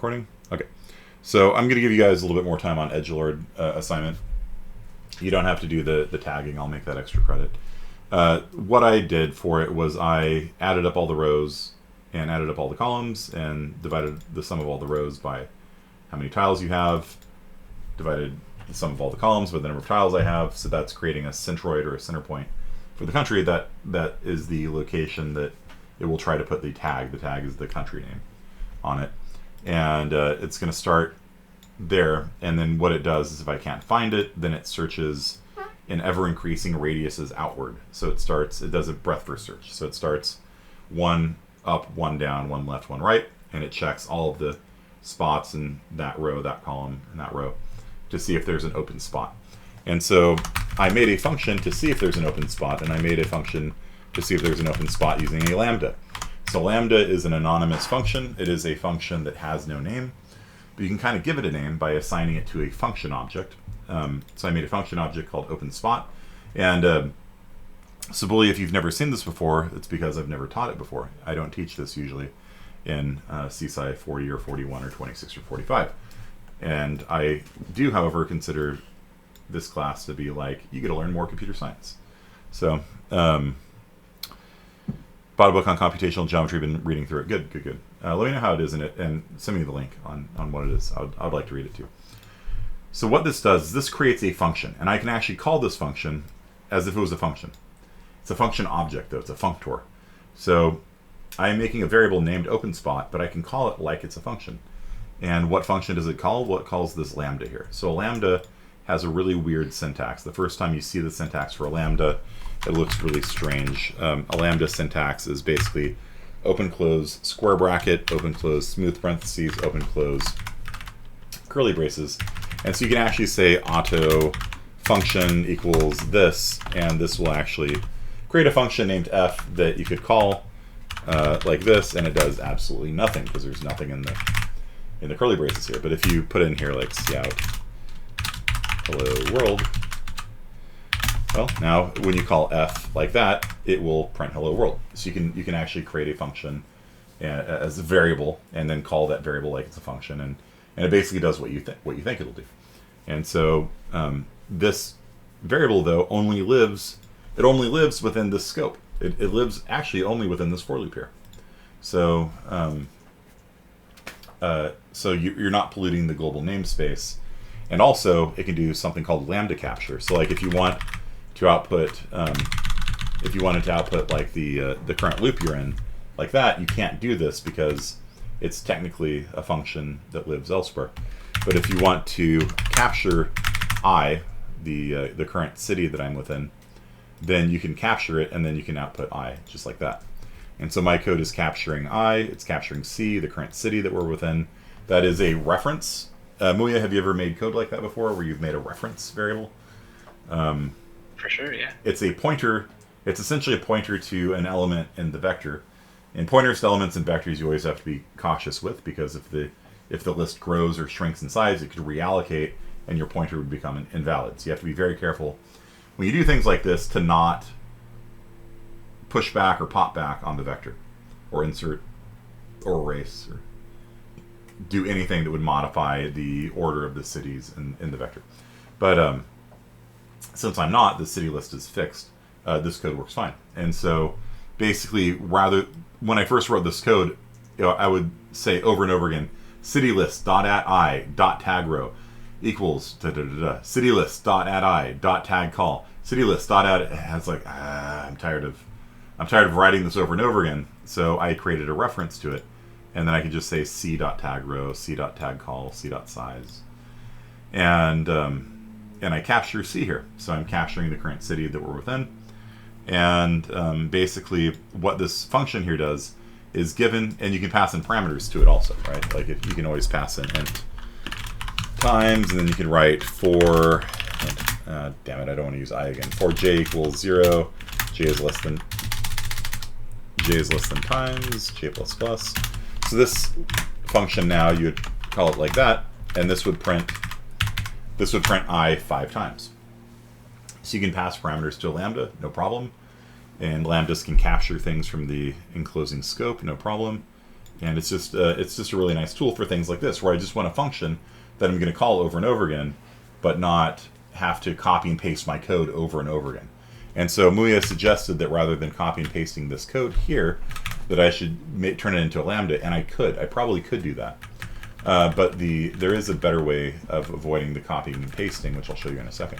recording? Okay. So I'm going to give you guys a little bit more time on Edgelord assignment. You don't have to do the tagging. I'll make that extra credit. What I did for it was I added up all the rows and added up all the columns and divided the sum of all the rows by how many tiles you have, divided the sum of all the columns by the number of tiles I have. So that's creating a centroid or a center point for the country. That is the location that it will try to put the tag. The tag is the country name on it. And it's going to start there. And then what it does is if I can't find it, then it searches in ever-increasing radiuses outward. So it does a breadth first search. So it starts one up, one down, one left, one right, and it checks all of the spots in that row, that column, and that row to see if there's an open spot. And so I made a function to see if there's an open spot, and I made a function to see if there's an open spot using a lambda. So lambda is an anonymous function. It is a function that has no name, but you can kind of give it a name by assigning it to a function object. So I made a function object called openSpot. And Sibylle, if you've never seen this before, it's because I've never taught it before. I don't teach this usually in CSI 40 or 41 or 26 or 45. And I do, however, consider this class to be like, you get to learn more computer science. So, bought a book on computational geometry, been reading through it. Good. Let me know how it is in it, and send me the link on what it is. I would like to read it too. So what this does is this creates a function, and I can actually call this function as if it was a function. It's a function object, though. It's a functor. So I'm making a variable named openSpot, but I can call it like it's a function. And what function does it call? Well, it calls this lambda here. So a lambda has a really weird syntax. The first time you see the syntax for a lambda, it looks really strange. A lambda syntax is basically open close square bracket, open close smooth parentheses, open close curly braces. And so you can actually say auto function equals this, and this will actually create a function named f that you could call like this, and it does absolutely nothing because there's nothing in the curly braces here. But if you put in here like cout hello world, well, now when you call f like that, it will print hello world. So you can actually create a function as a variable and then call that variable like it's a function, and it basically does what you think it'll do. And so this variable, though, only lives within this scope. It lives actually only within this for loop here. So so you're not polluting the global namespace. And also, it can do something called Lambda Capture. So like if you want to output, if you wanted to output like the current loop you're in, like that, you can't do this because it's technically a function that lives elsewhere. But if you want to capture I, the current city that I'm within, then you can capture it and then you can output I, just like that. And so my code is capturing I, it's capturing C, the current city that we're within. That is a reference. Muya, have you ever made code like that before, where you've made a reference variable? For sure, yeah. It's a pointer. It's essentially a pointer to an element in the vector. And pointers to elements and vectors you always have to be cautious with, because if the list grows or shrinks in size, it could reallocate and your pointer would become invalid. So you have to be very careful when you do things like this to not push back or pop back on the vector, or insert or erase, or do anything that would modify the order of the cities in the vector. But since I'm not, the city list is fixed, this code works fine. And so basically, when I first wrote this code, I would say over and over again, city list dot at I dot tag row equals city list dot at I dot tag call city list dot at. It's like I'm tired of writing this over and over again. So I created a reference to it, and then I could just say c dot tag row, c dot tag call, c dot size, and I capture C here. So I'm capturing the current city that we're within. And basically what this function here does is given, and you can pass in parameters to it also, right? Like if you can always pass in int times, and then you can write for, damn it, I don't want to use I again, for j equals 0, j is less than times, j plus plus. So this function now, you would call it like that, and this would print I 5 times. So you can pass parameters to a lambda, no problem. And lambdas can capture things from the enclosing scope, no problem. And it's just a really nice tool for things like this, where I just want a function that I'm going to call over and over again, but not have to copy and paste my code over and over again. And so Muya suggested that rather than copy and pasting this code here, that I should turn it into a Lambda, and I probably could do that. But there is a better way of avoiding the copying and pasting, which I'll show you in a second.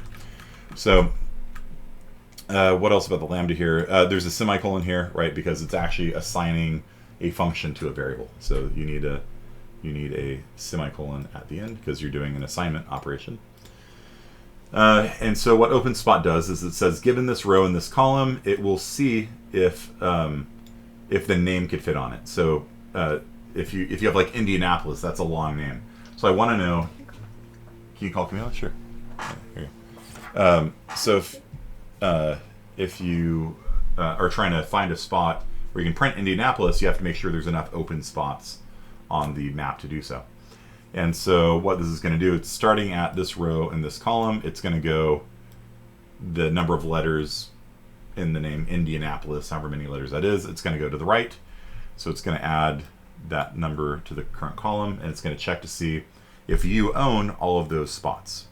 So what else about the Lambda here? There's a semicolon here, right? Because it's actually assigning a function to a variable. So you need a semicolon at the end because you're doing an assignment operation. And so what OpenSpot does is it says, given this row and this column, it will see if the name could fit on it. So if you have like Indianapolis, that's a long name. So I want to know. Can you call Camila? Sure. Here. So if you are trying to find a spot where you can print Indianapolis, you have to make sure there's enough open spots on the map to do so. And so what this is going to do, it's starting at this row and this column. It's going to go the number of letters in the name Indianapolis, however many letters that is. It's going to go to the right. So it's going to add that number to the current column, and it's going to check to see if you own all of those spots.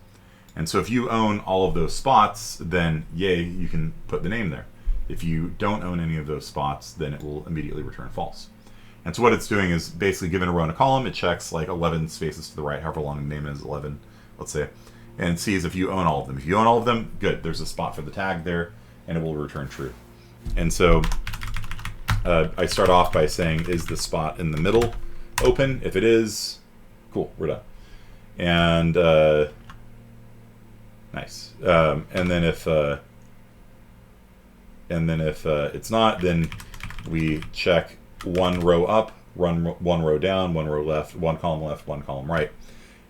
And so if you own all of those spots, then yay, you can put the name there. If you don't own any of those spots, then it will immediately return false. And so what it's doing is basically given a row and a column, it checks like 11 spaces to the right, however long the name is, 11, let's say, and sees if you own all of them. If you own all of them, good, there's a spot for the tag there, and it will return true. And so I start off by saying, is the spot in the middle open? If it is, cool, we're done. And nice. And then if it's not, then we check one row up, one row down, one row left, one column right,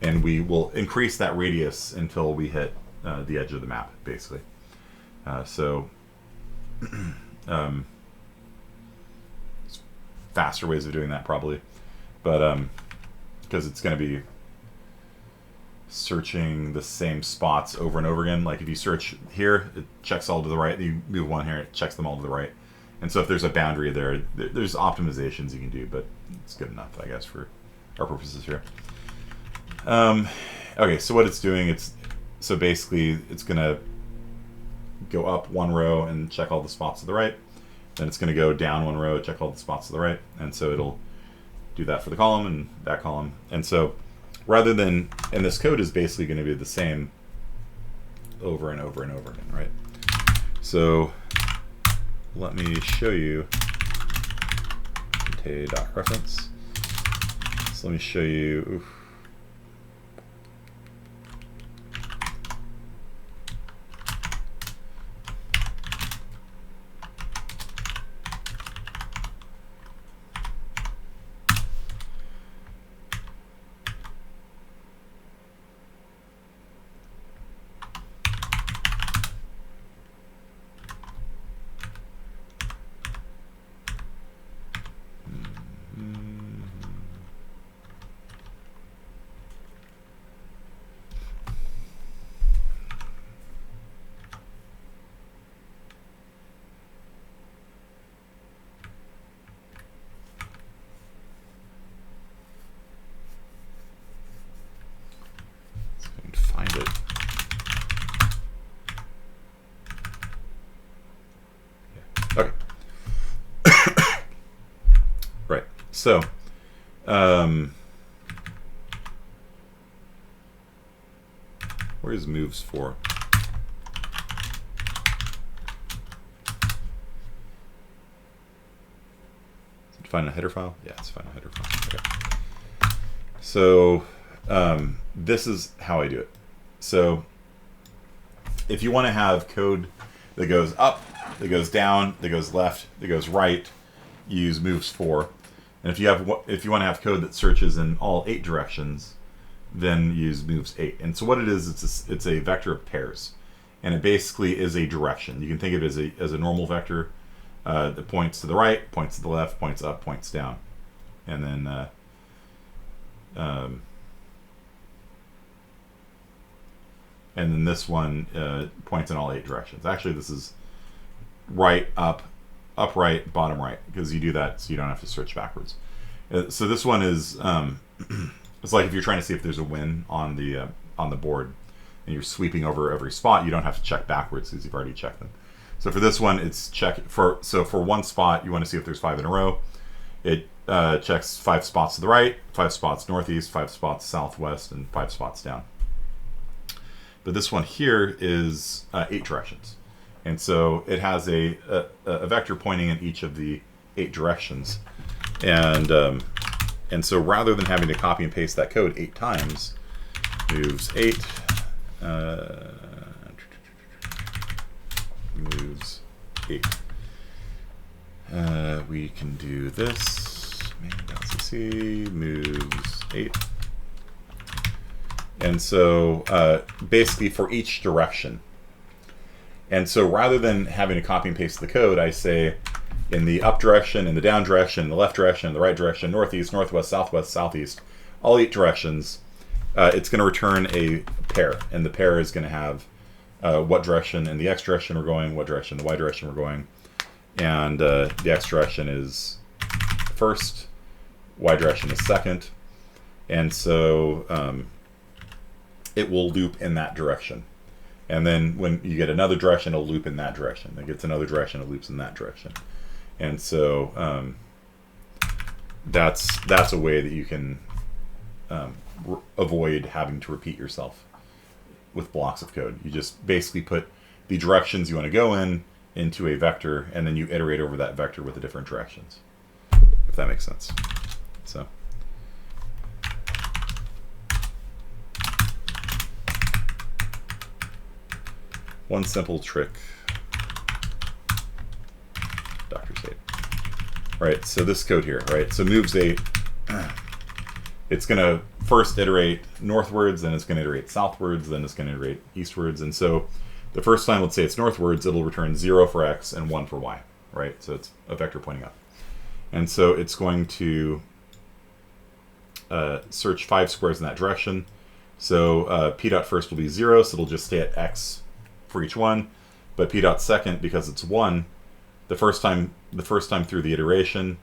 and we will increase that radius until we hit the edge of the map, basically. Faster ways of doing that probably, but because it's going to be searching the same spots over and over again. Like if you search here, it checks all to the right. You move one here, it checks them all to the right. And so if there's a boundary there, there's optimizations you can do, but it's good enough, I guess, for our purposes here. Okay, so what it's doing, so basically it's going to go up one row and check all the spots to the right. Then it's going to go down one row, check all the spots to the right. And so it'll do that for the column and that column. And so rather than, and this code is basically going to be the same over and over and over again, right? So let me show you dot-reference. So let me show you. Oof. Find it. Yeah. Okay. Right. So, where's moves for? Is it find a header file? Yeah, it's find a header file. Okay. So, this is how I do it. So if you want to have code that goes up, that goes down, that goes left, that goes right, use moves for. And if you want to have code that searches in all 8 directions, then use moves 8. And so what it is, it's a vector of pairs, and it basically is a direction. You can think of it as a normal vector that points to the right, points to the left, points up, points down, and then this one points in all 8 directions. Actually, this is right, up, right, bottom right, because you do that so you don't have to search backwards. So this one is it's like if you're trying to see if there's a win on the board, and you're sweeping over every spot, you don't have to check backwards because you've already checked them. So for this one, it's for one spot, you want to see if there's 5 in a row. It checks 5 spots to the right, 5 spots northeast, 5 spots southwest, and 5 spots down. But this one here is 8 directions. And so it has a vector pointing in each of the 8 directions. And so rather than having to copy and paste that code 8 times, moves 8, moves 8. We can do this, main.cc, moves 8. And so basically for each direction. And so rather than having to copy and paste the code, I say in the up direction, in the down direction, in the left direction, in the right direction, northeast, northwest, southwest, southeast, all 8 directions, it's going to return a pair. And the pair is going to have what direction in the x direction we're going, what direction in the y direction we're going. And the x direction is first, y direction is second. And so it will loop in that direction. And then when you get another direction, it'll loop in that direction. It gets another direction, it loops in that direction. And so that's a way that you can avoid having to repeat yourself with blocks of code. You just basically put the directions you want to go in into a vector, and then you iterate over that vector with the different directions, if that makes sense. So. One simple trick, Dr. State. Right, so this code here, right? So moves 8, it's going to first iterate northwards, then it's going to iterate southwards, then it's going to iterate eastwards. And so the first time, let's say it's northwards, it'll return 0 for x and 1 for y, right? So it's a vector pointing up. And so it's going to search 5 squares in that direction. So p dot first will be 0, so it'll just stay at x for each one, but p dot second, because it's 1, the first time through the iteration,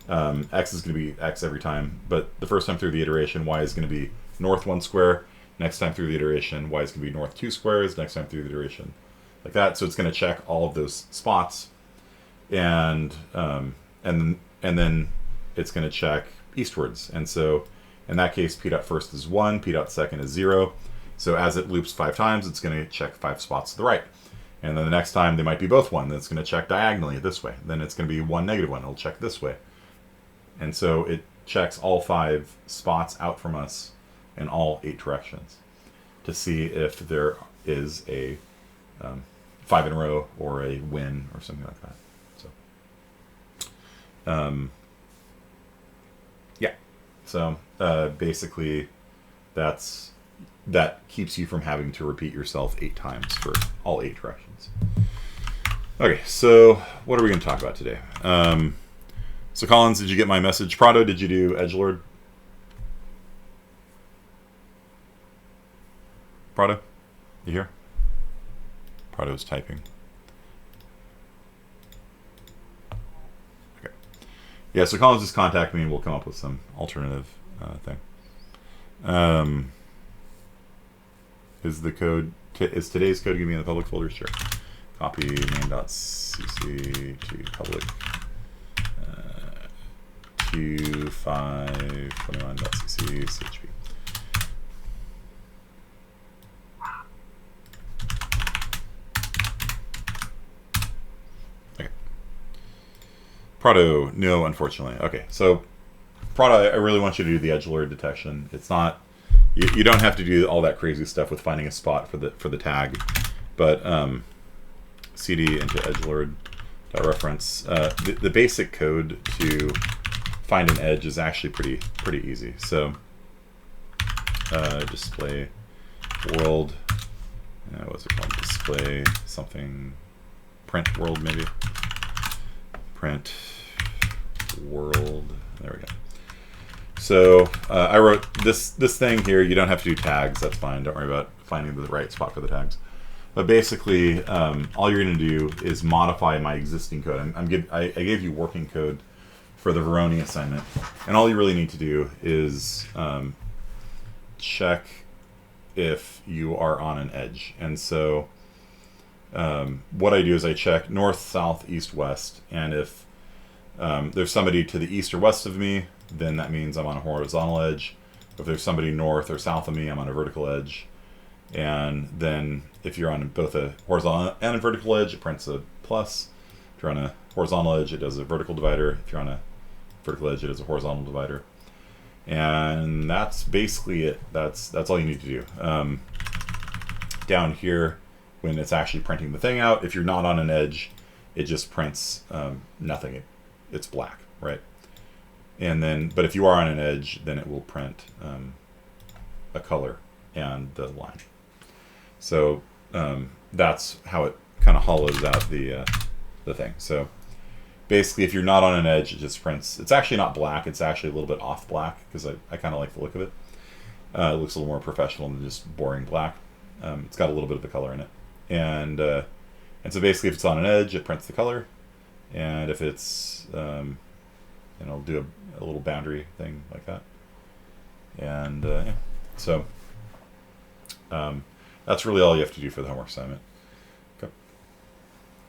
x is going to be x every time, but the first time through the iteration, y is going to be north 1 square. Next time through the iteration, y is going to be north 2 squares. Next time through the iteration, like that. So it's going to check all of those spots, and then it's going to check eastwards. And so in that case, p dot first is 1, p dot second is 0. So as it loops 5 times, it's going to check 5 spots to the right. And then the next time, they might be both 1. Then it's going to check diagonally this way. Then it's going to be 1, negative 1. It'll check this way. And so it checks all 5 spots out from us in all 8 directions to see if there is a 5 in a row or a win or something like that. So, yeah. So basically, that keeps you from having to repeat yourself 8 times for all 8 directions. Okay, so what are we going to talk about today? So Collins, did you get my message? Prado, did you do Edgelord? Prado, you here? Prado's typing. Okay. Yeah, so Collins just contact me and we'll come up with some alternative thing. Is the code is today's code going to be in the public folder? Sure. Copy main.cc to public q521.cc chp. Okay. Prado, no, unfortunately. Okay, so Prado, I really want you to do the edgelord detection. It's not. You don't have to do all that crazy stuff with finding a spot for the tag, but cd into edgelord.reference. The basic code to find an edge is actually pretty easy. So display world, what's it called? Display something, print world maybe. Print world. There we go. So I wrote this thing here. You don't have to do tags. That's fine. Don't worry about finding the right spot for the tags. But basically, all you're going to do is modify my existing code. I gave you working code for the Veroni assignment. And all you really need to do is check if you are on an edge. And so what I do is I check north, south, east, west. And if there's somebody to the east or west of me, then that means I'm on a horizontal edge. If there's somebody north or south of me, I'm on a vertical edge. And then if you're on both a horizontal and a vertical edge, it prints a plus. If you're on a horizontal edge, it does a vertical divider. If you're on a vertical edge, it does a horizontal divider. And that's basically it. That's all you need to do. Down here, when it's actually printing the thing out, if you're not on an edge, it just prints nothing. It's black, right? And then, but if you are on an edge, then it will print a color and the line. So that's how it kind of hollows out the thing. So basically, if you're not on an edge, it just prints. It's actually not black. It's actually a little bit off black because I kind of like the look of it. It looks a little more professional than just boring black. It's got a little bit of a color in it. And so basically, if it's on an edge, it prints the color. And if it's, it'll do a little boundary thing like that. And yeah, so that's really all you have to do for the homework assignment. Okay.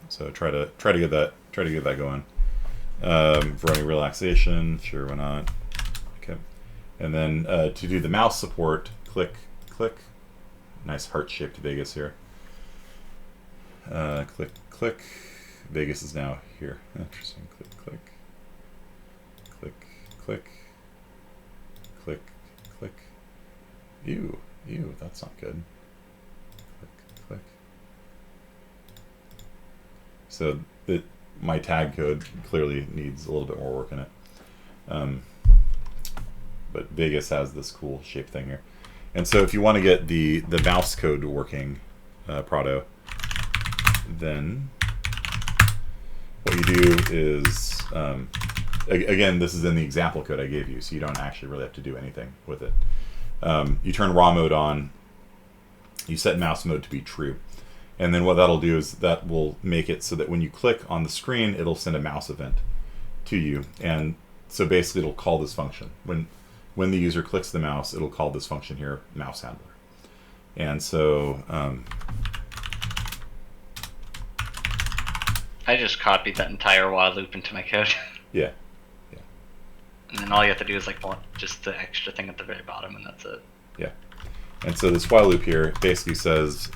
So try to get that going. Veroni relaxation, sure, why not? Okay. And then to do the mouse support, click. Nice heart-shaped Vegas here. Click. Vegas is now here. Interesting. Click. Ew, that's not good. Click. So my tag code clearly needs a little bit more work in it. But Vegas has this cool shape thing here. And so if you want to get the mouse code working, Prado, then what you do is, again, this is in the example code I gave you, so you don't actually really have to do anything with it. You turn raw mode on, you set mouse mode to be true. And then what that'll do is that will make it so that when you click on the screen, it'll send a mouse event to you. And so basically it'll call this function. When the user clicks the mouse, it'll call this function here, mouse handler. And so I just copied that entire while loop into my code. Yeah. And then all you have to do is like just the extra thing at the very bottom, and that's it. Yeah. And so this while loop here basically says,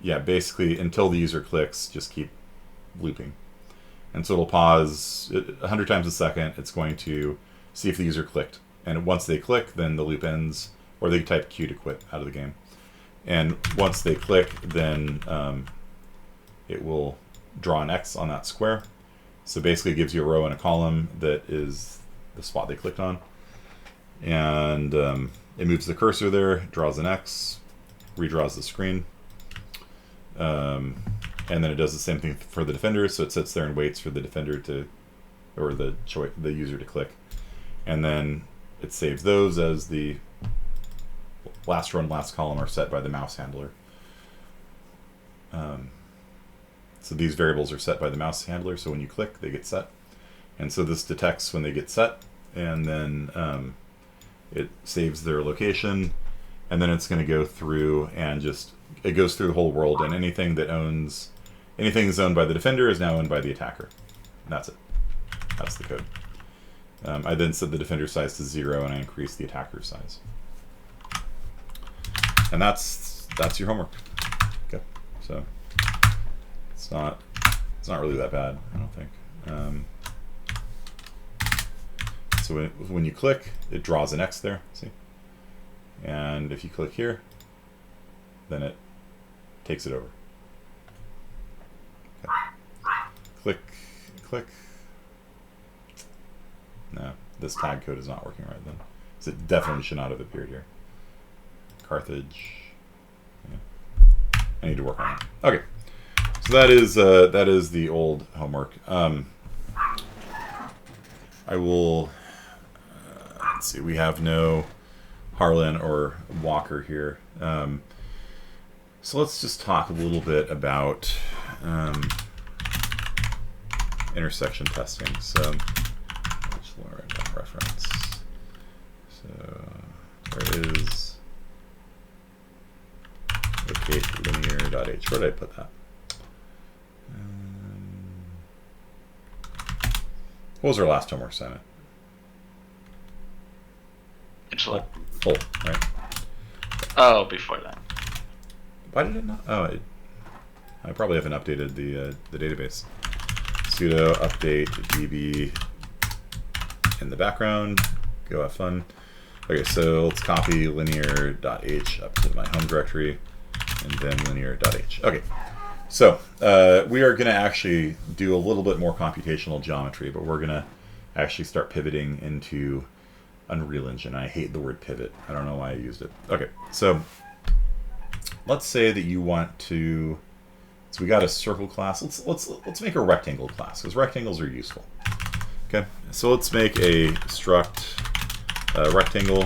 yeah, basically until the user clicks, just keep looping. And so it'll pause 100 times a second. It's going to see if the user clicked. And once they click, then the loop ends, or they type Q to quit out of the game. And once they click, then it will draw an X on that square. So basically it gives you a row and a column that is the spot they clicked on. And it moves the cursor there, draws an X, redraws the screen. And then it does the same thing for the defender, so it sits there and waits for the defender or the user to click. And then it saves those as the last row and last column are set by the mouse handler. So these variables are set by the mouse handler, so when you click, they get set. And so this detects when they get set, and then it saves their location, and then it's going to go through and it goes through the whole world, and anything that's owned by the defender is now owned by the attacker. And that's it. That's the code. I then set the defender size to 0, and I increase the attacker size. And that's your homework. Okay, so it's not really that bad, I don't think. So when you click, it draws an X there. See, and if you click here, then it takes it over. Okay. Click. No, this tag code is not working right then. So it definitely should not have appeared here. Carthage. Yeah. I need to work on it. Okay, so that is the old homework. I will. Let's see. We have no Harlan or Walker here. So let's just talk a little bit about intersection testing. So Edgelord.reference. So where is locate linear.h? Where did I put that? What was our last homework assignment? Edgelord. Full, right? Oh, before that. Why did it not? Oh, I probably haven't updated the database. Sudo update db in the background. Go have fun. Okay, so let's copy linear.h up to my home directory, and then linear.h. Okay, so we are going to actually do a little bit more computational geometry, but we're going to actually start pivoting into Unreal Engine. I hate the word pivot. I don't know why I used it. Okay, so let's say that you want to. So we got a circle class. Let's make a rectangle class because rectangles are useful. Okay, so let's make a struct rectangle.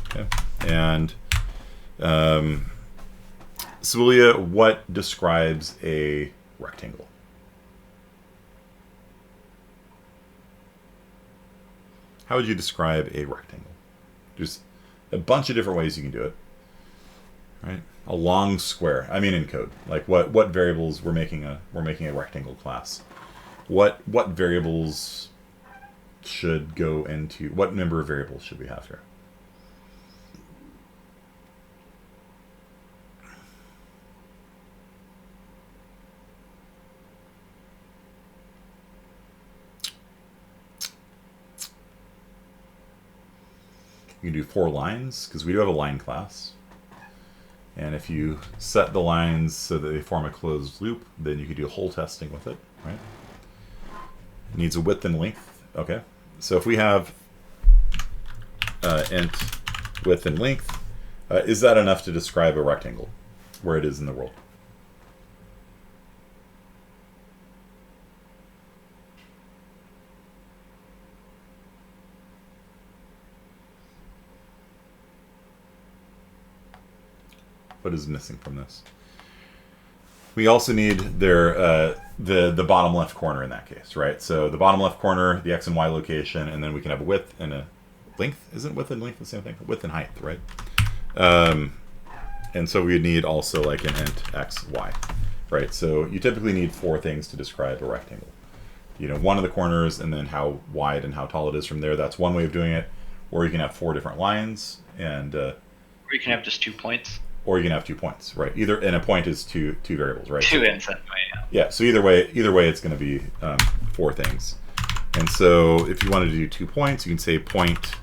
Okay, and Celia, what describes a rectangle? How would you describe a rectangle? There's a bunch of different ways you can do it. Right? A long square. I mean in code. Like what variables we're making a rectangle class. What variables should go into what number of variables should we have here? You can do 4 lines because we do have a line class. And if you set the lines so that they form a closed loop, then you could do whole testing with it, right? It needs a width and length. Okay. So if we have int width and length, is that enough to describe a rectangle where it is in the world? What is missing from this? We also need their the bottom left corner in that case, right? So the bottom left corner, the x and y location, and then we can have a width and a length. Isn't width and length the same thing? Width and height, right? And so we would need also like an int x, y, right? So you typically need 4 things to describe a rectangle. You know, one of the corners and then how wide and how tall it is from there. That's one way of doing it. Or you can have 4 different lines, and or you can have just 2 points. Or you can have 2 points, right? Either, and a point is two variables, right? 2 ints anyway. Yeah. So either way, it's going to be 4 things. And so if you wanted to do 2 points, you can say point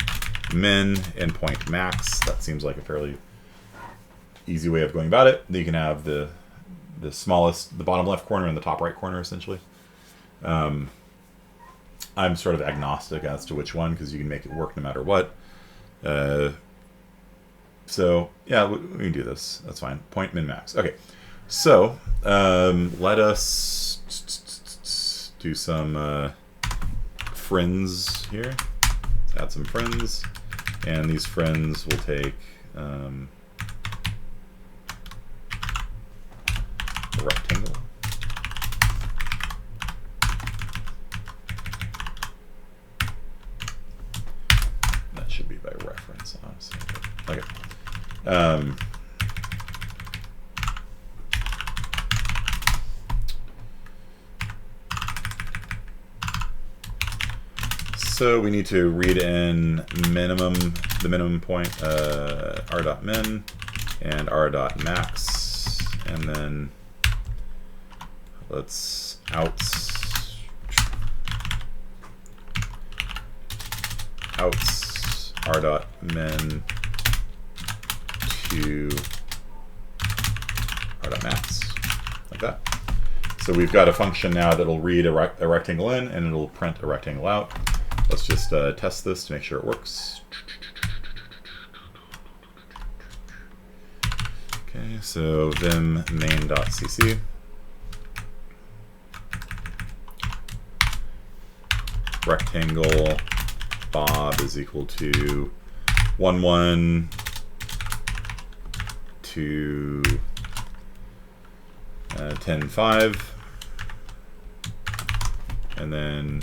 min and point max. That seems like a fairly easy way of going about it. Then you can have the smallest, the bottom left corner and the top right corner, essentially. I'm sort of agnostic as to which one because you can make it work no matter what. So yeah, we can do this. That's fine. Point min max. Okay. So let us do some friends here. Let's add some friends, and these friends will take a rectangle. That should be by reference, honestly. Okay. So we need to read in the minimum point, r.min and r.max, and then let's outs r.min to r.max, like that. So we've got a function now that'll read a rectangle in and it'll print a rectangle out. Let's just test this to make sure it works. Okay, so vim main.cc. Rectangle Bob is equal to 1, 1 to 10, 5. And then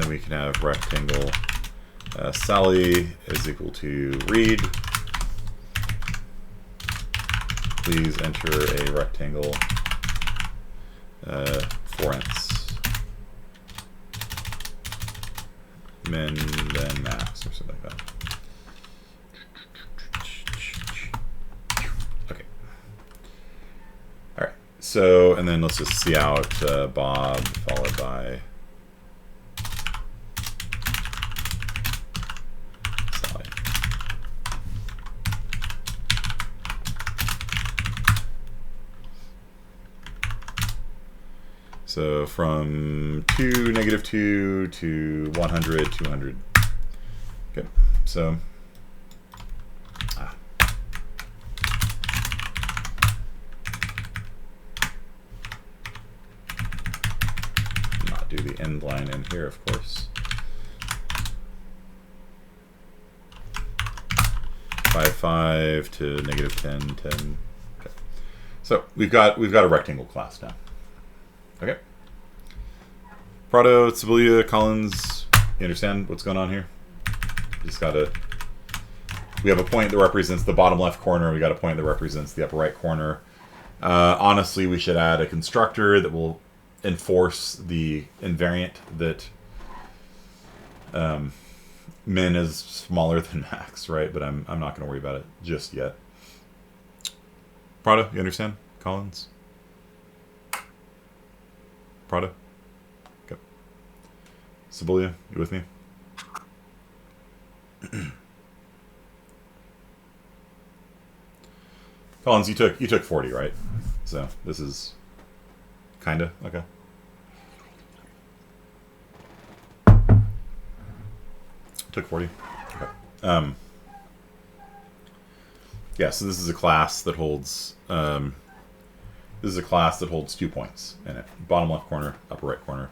we can have rectangle Sally is equal to read. Please enter a rectangle forents min then max or something like that. Okay. All right. So and then let's just see out Bob followed by Sally. So from 2, -2 to 100, 200. Okay, so not do the end line in here, of course. 5, 5 to -10, 10. Okay. So we've got a rectangle class now. Okay. Prado, Sibilia, Collins, you understand what's going on here? You just gotta. We have a point that represents the bottom left corner. We got a point that represents the upper right corner. Honestly, we should add a constructor that will enforce the invariant that min is smaller than max, right? But I'm not going to worry about it just yet. Prado, you understand? Collins? Prado? Okay. Sibilia, you with me? Collins, you took 40, right? So this is kinda okay. Took 40. Okay. Yeah, so this is a class that holds 2 points in it. Bottom left corner, upper right corner.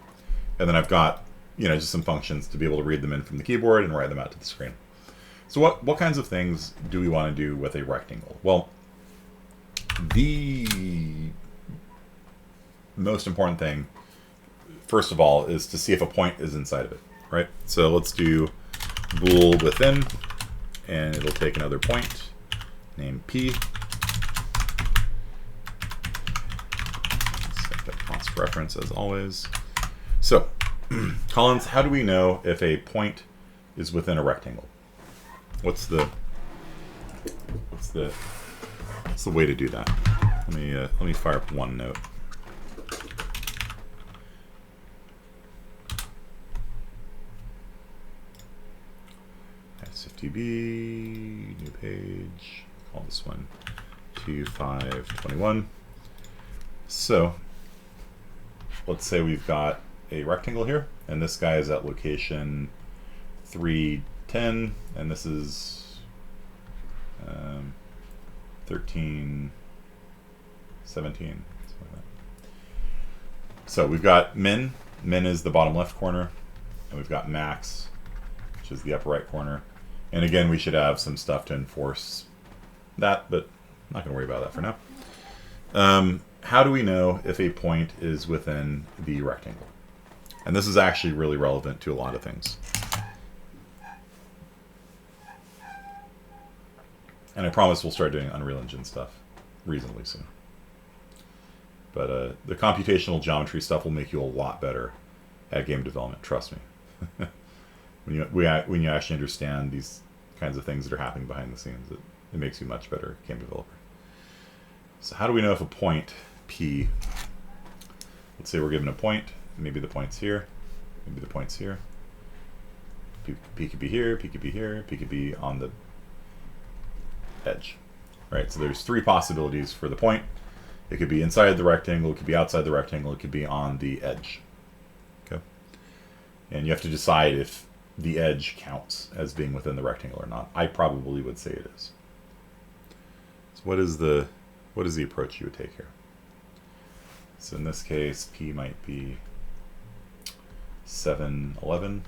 And then I've got, just some functions to be able to read them in from the keyboard and write them out to the screen. So what kinds of things do we want to do with a rectangle? Well, the most important thing, first of all, is to see if a point is inside of it, right? So let's do bool within, and it'll take another point named P. Set that cross reference as always. So, Collins, how do we know if a point is within a rectangle? What's the way to do that? Let me fire up one note. SFTB, new page, call this one 2521. So let's say we've got a rectangle here, and this guy is at location 310, and this is 13, 17, something like that. So we've got min is the bottom left corner, and we've got max, which is the upper right corner. And again, we should have some stuff to enforce that, but I'm not going to worry about that for now. How do we know if a point is within the rectangle? And this is actually really relevant to a lot of things. And I promise we'll start doing Unreal Engine stuff reasonably soon. But the computational geometry stuff will make you a lot better at game development, trust me. When you actually understand these kinds of things that are happening behind the scenes, it makes you a much better game developer. So how do we know if a point, P, let's say we're given a point, maybe the point's here, maybe the point's here, P could be here, P could be here, P could be on the edge, right? So there's 3 possibilities for the point. It could be inside the rectangle, it could be outside the rectangle, it could be on the edge. Okay, and you have to decide if the edge counts as being within the rectangle or not. I probably would say it is. So what is the approach you would take here? So in this case, P might be 7, 11.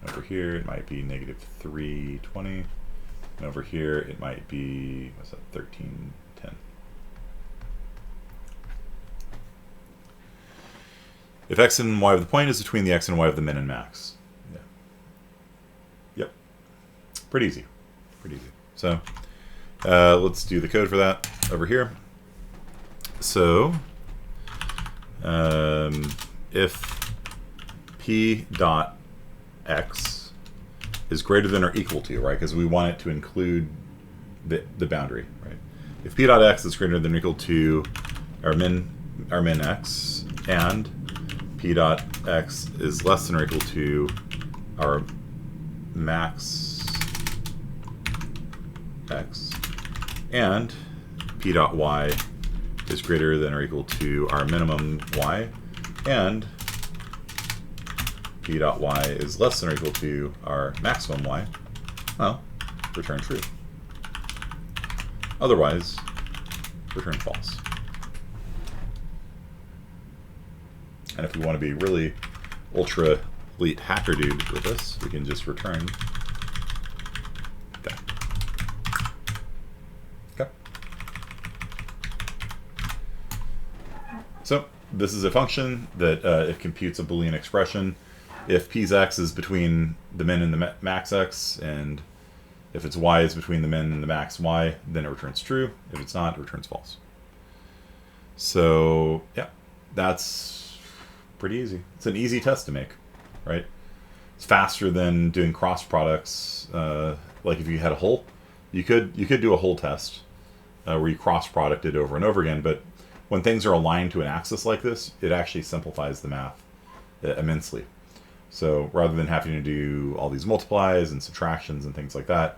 Over here, it might be negative 320. And over here, it might be, what's that, 1310. If x and y of the point is between the x and y of the min and max. Yeah. Yep. Pretty easy. Pretty easy. So let's do the code for that over here. So if p dot x is greater than or equal to, right? Because we want it to include the boundary, right? If p dot x is greater than or equal to our min x, and p dot x is less than or equal to our max x, and p dot y is greater than or equal to our minimum y, and p dot y is less than or equal to our maximum y, well, return true. Otherwise, return false. And if we want to be really ultra elite hacker dude with this, we can just return that. Okay. So this is a function that it computes a Boolean expression. If p's x is between the min and the max x, and if its y is between the min and the max y, then it returns true. If it's not, it returns false. So yeah, that's pretty easy. It's an easy test to make, right? It's faster than doing cross products. Like if you had a hole, you could do a hole test where you cross product it over and over again. But when things are aligned to an axis like this, it actually simplifies the math immensely. So rather than having to do all these multiplies and subtractions and things like that,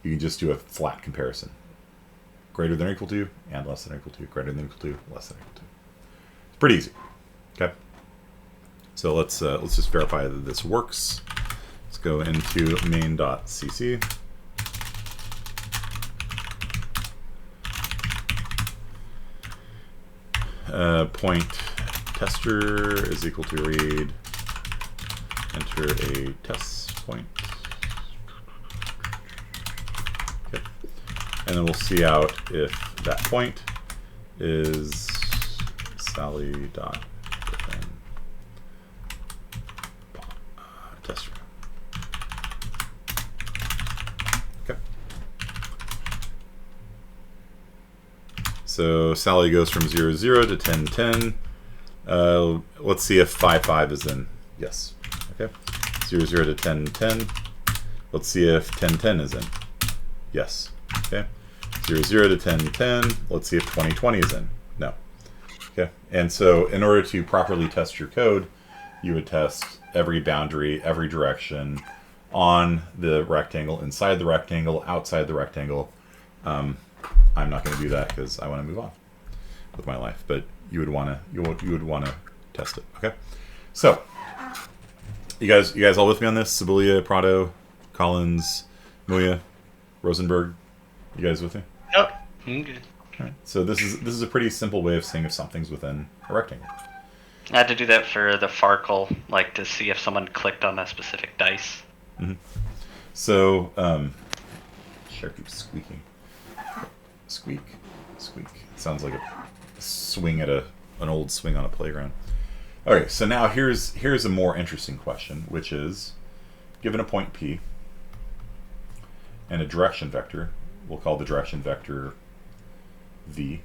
you can just do a flat comparison. Greater than or equal to, and less than or equal to, greater than or equal to, less than or equal to. It's pretty easy. Okay. So let's just verify that this works. Let's go into main.cc. Point tester is equal to read. Enter a test point. Okay. And then we'll see out if that point is Sally dot tester. Okay. So Sally goes from 0, 0 to 10, 10. Let's see if 5, 5 is in. Yes. Okay. 0, 0 to 10, 10. Let's see if 10, 10 is in. Yes. Okay. 0, 0 to 10, 10. Let's see if 20, 20 is in. No. Okay. And so in order to properly test your code, you would test every boundary, every direction on the rectangle, inside the rectangle, outside the rectangle. I'm not going to do that because I want to move on with my life, but you would want to test it. Okay. So you guys all with me on this? Sibilia, Prado, Collins, Muya, Rosenberg. You guys with me? Yep. I'm good. All right. So this is a pretty simple way of seeing if something's within a rectangle. I had to do that for the Farkle, like to see if someone clicked on a specific dice. Mm-hmm. So, chair keeps squeaking. Squeak, squeak. It sounds like a swing at an old swing on a playground. Okay, so now here's a more interesting question, which is, given a point P and a direction vector, we'll call the direction vector V,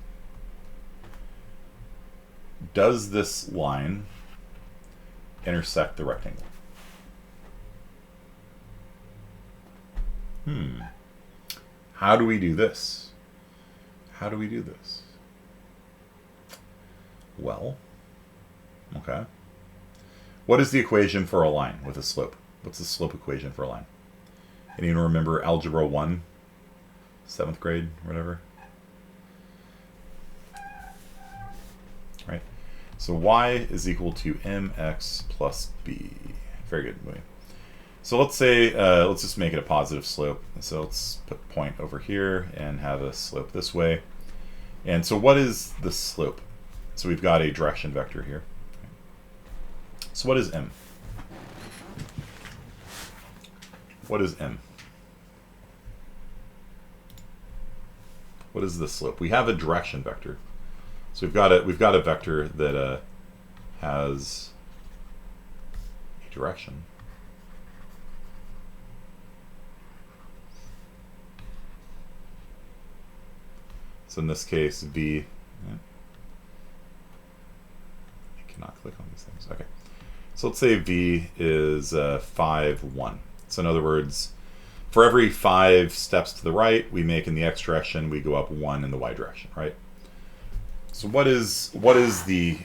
does this line intersect the rectangle? How do we do this? How do we do this? Well, okay. What is the equation for a line with a slope? What's the slope equation for a line? Anyone remember Algebra 1? 7th grade, or whatever? Right? So y is equal to mx plus b. Very good. So let's say, let's just make it a positive slope. So let's put point over here and have a slope this way. And so what is the slope? So we've got a direction vector here. So what is m? What is m? What is the slope? We have a direction vector. So we've got a vector that has a direction. So in this case, v. Yeah. I cannot click on these things. Okay. So let's say v is 5, 1. So in other words, for every 5 steps to the right we make in the x direction, we go up 1 in the y direction, right? So what is the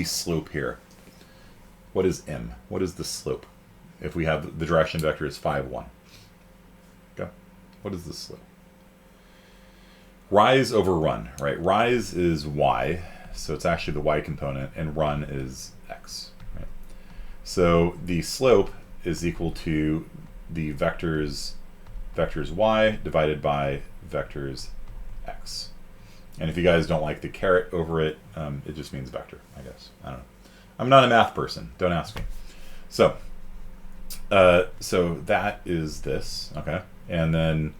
slope here? What is m? What is the slope? If we have the direction vector is 5, 1. Okay. What is the slope? Rise over run, right? Rise is y, so it's actually the y component, and run is x. Right? So the slope is equal to the vectors y divided by vectors x. And if you guys don't like the caret over it, it just means vector, I guess. I don't know. I'm not a math person. Don't ask me. So, so that is this, okay? And then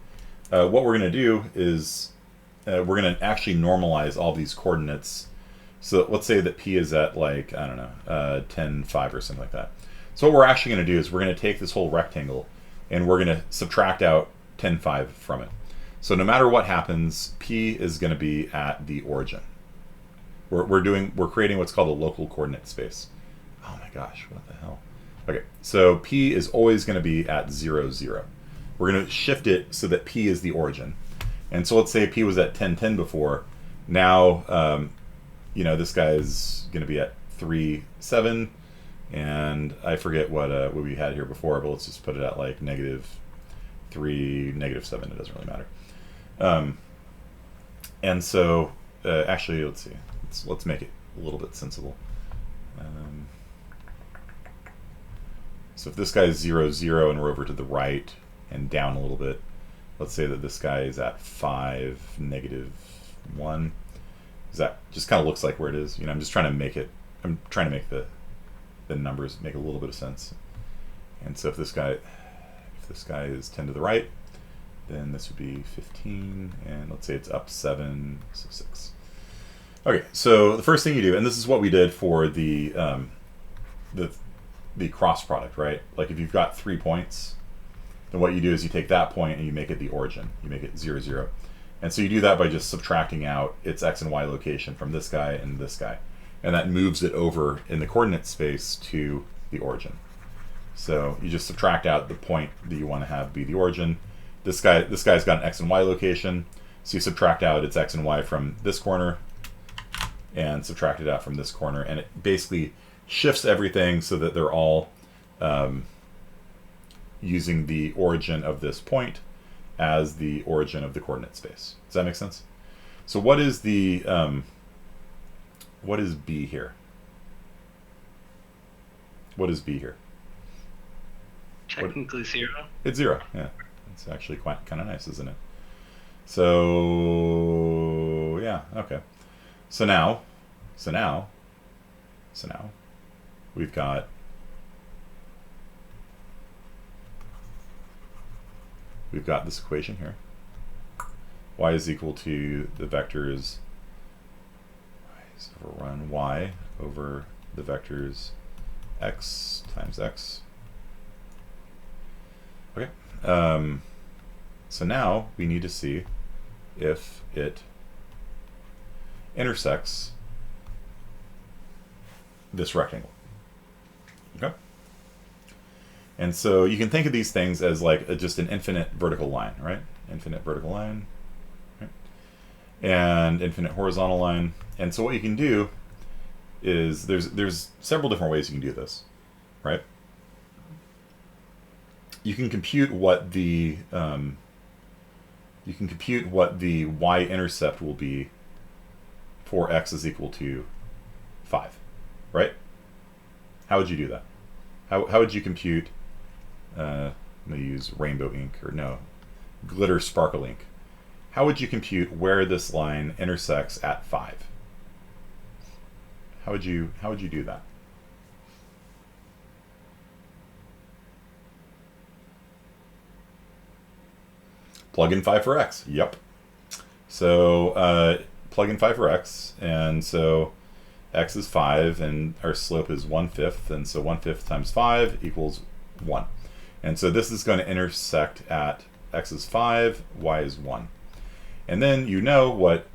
what we're going to do is we're going to actually normalize all these coordinates. So let's say that p is at, like, I don't know, 10, 5 or something like that. So what we're actually going to do is we're going to take this whole rectangle and we're going to subtract out 10, 5 from it. So no matter what happens, p is going to be at the origin. We're creating what's called a local coordinate space. Oh my gosh, what the hell? Okay, so p is always going to be at 0, 0. We're going to shift it so that p is the origin. And so let's say p was at 10, 10 before. Now, you know, this guy is going to be at 3, 7. And I forget what we had here before, but let's just put it at like -3, -7. It doesn't really matter. And so, actually, let's see. Let's make it a little bit sensible. So if this guy is 0, 0, and we're over to the right and down a little bit, let's say that this guy is at 5, -1. That just kind of looks like where it is. You know, I'm just trying to make it. I'm trying to make the numbers make a little bit of sense. And so if this guy is 10 to the right, then this would be 15, and let's say it's up 7, so 6. Okay, so the first thing you do, and this is what we did for the cross product, right? Like if you've got 3 points, then what you do is you take that point and you make it the origin. You make it 0, 0. And so you do that by just subtracting out its x and y location from this guy and this guy. And that moves it over in the coordinate space to the origin. So you just subtract out the point that you want to have be the origin. This guy's got an x and y location, so you subtract out its x and y from this corner and subtract it out from this corner, and it basically shifts everything so that they're all using the origin of this point as the origin of the coordinate space. Does that make sense? So what is the what is b here? What is b here? Technically 0. It's 0, yeah. It's actually quite kind of nice, isn't it? So yeah, okay. So now we've got this equation here. Y is equal to the vectors run y over the vectors x times x. Okay. So now we need to see if it intersects this rectangle. Okay. And so you can think of these things as like just an infinite vertical line, right? Infinite vertical line, right? And infinite horizontal line. And so what you can do is there's several different ways you can do this, right? You can compute what the y-intercept will be for x is equal to 5, right? How would you do that? How would you compute? I'm going to use rainbow ink, or no, glitter sparkle ink. How would you compute where this line intersects at 5? How would you do that? plug in 5 for x. Yep. So plug in 5 for x, and so x is 5, and our slope is 1/5, and so 1/5 times 5 equals 1. And so this is going to intersect at x is 5, y is 1. And then you know what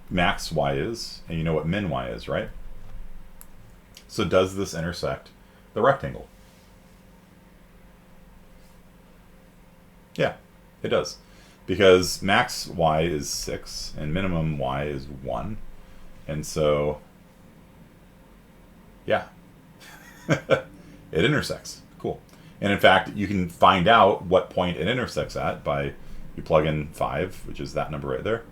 max y is, and you know what min y is, right? So does this intersect the rectangle? Yeah, it does. Because max y is 6, and minimum y is 1. And so, yeah, it intersects. Cool. And in fact, you can find out what point it intersects at by, you plug in 5, which is that number right there.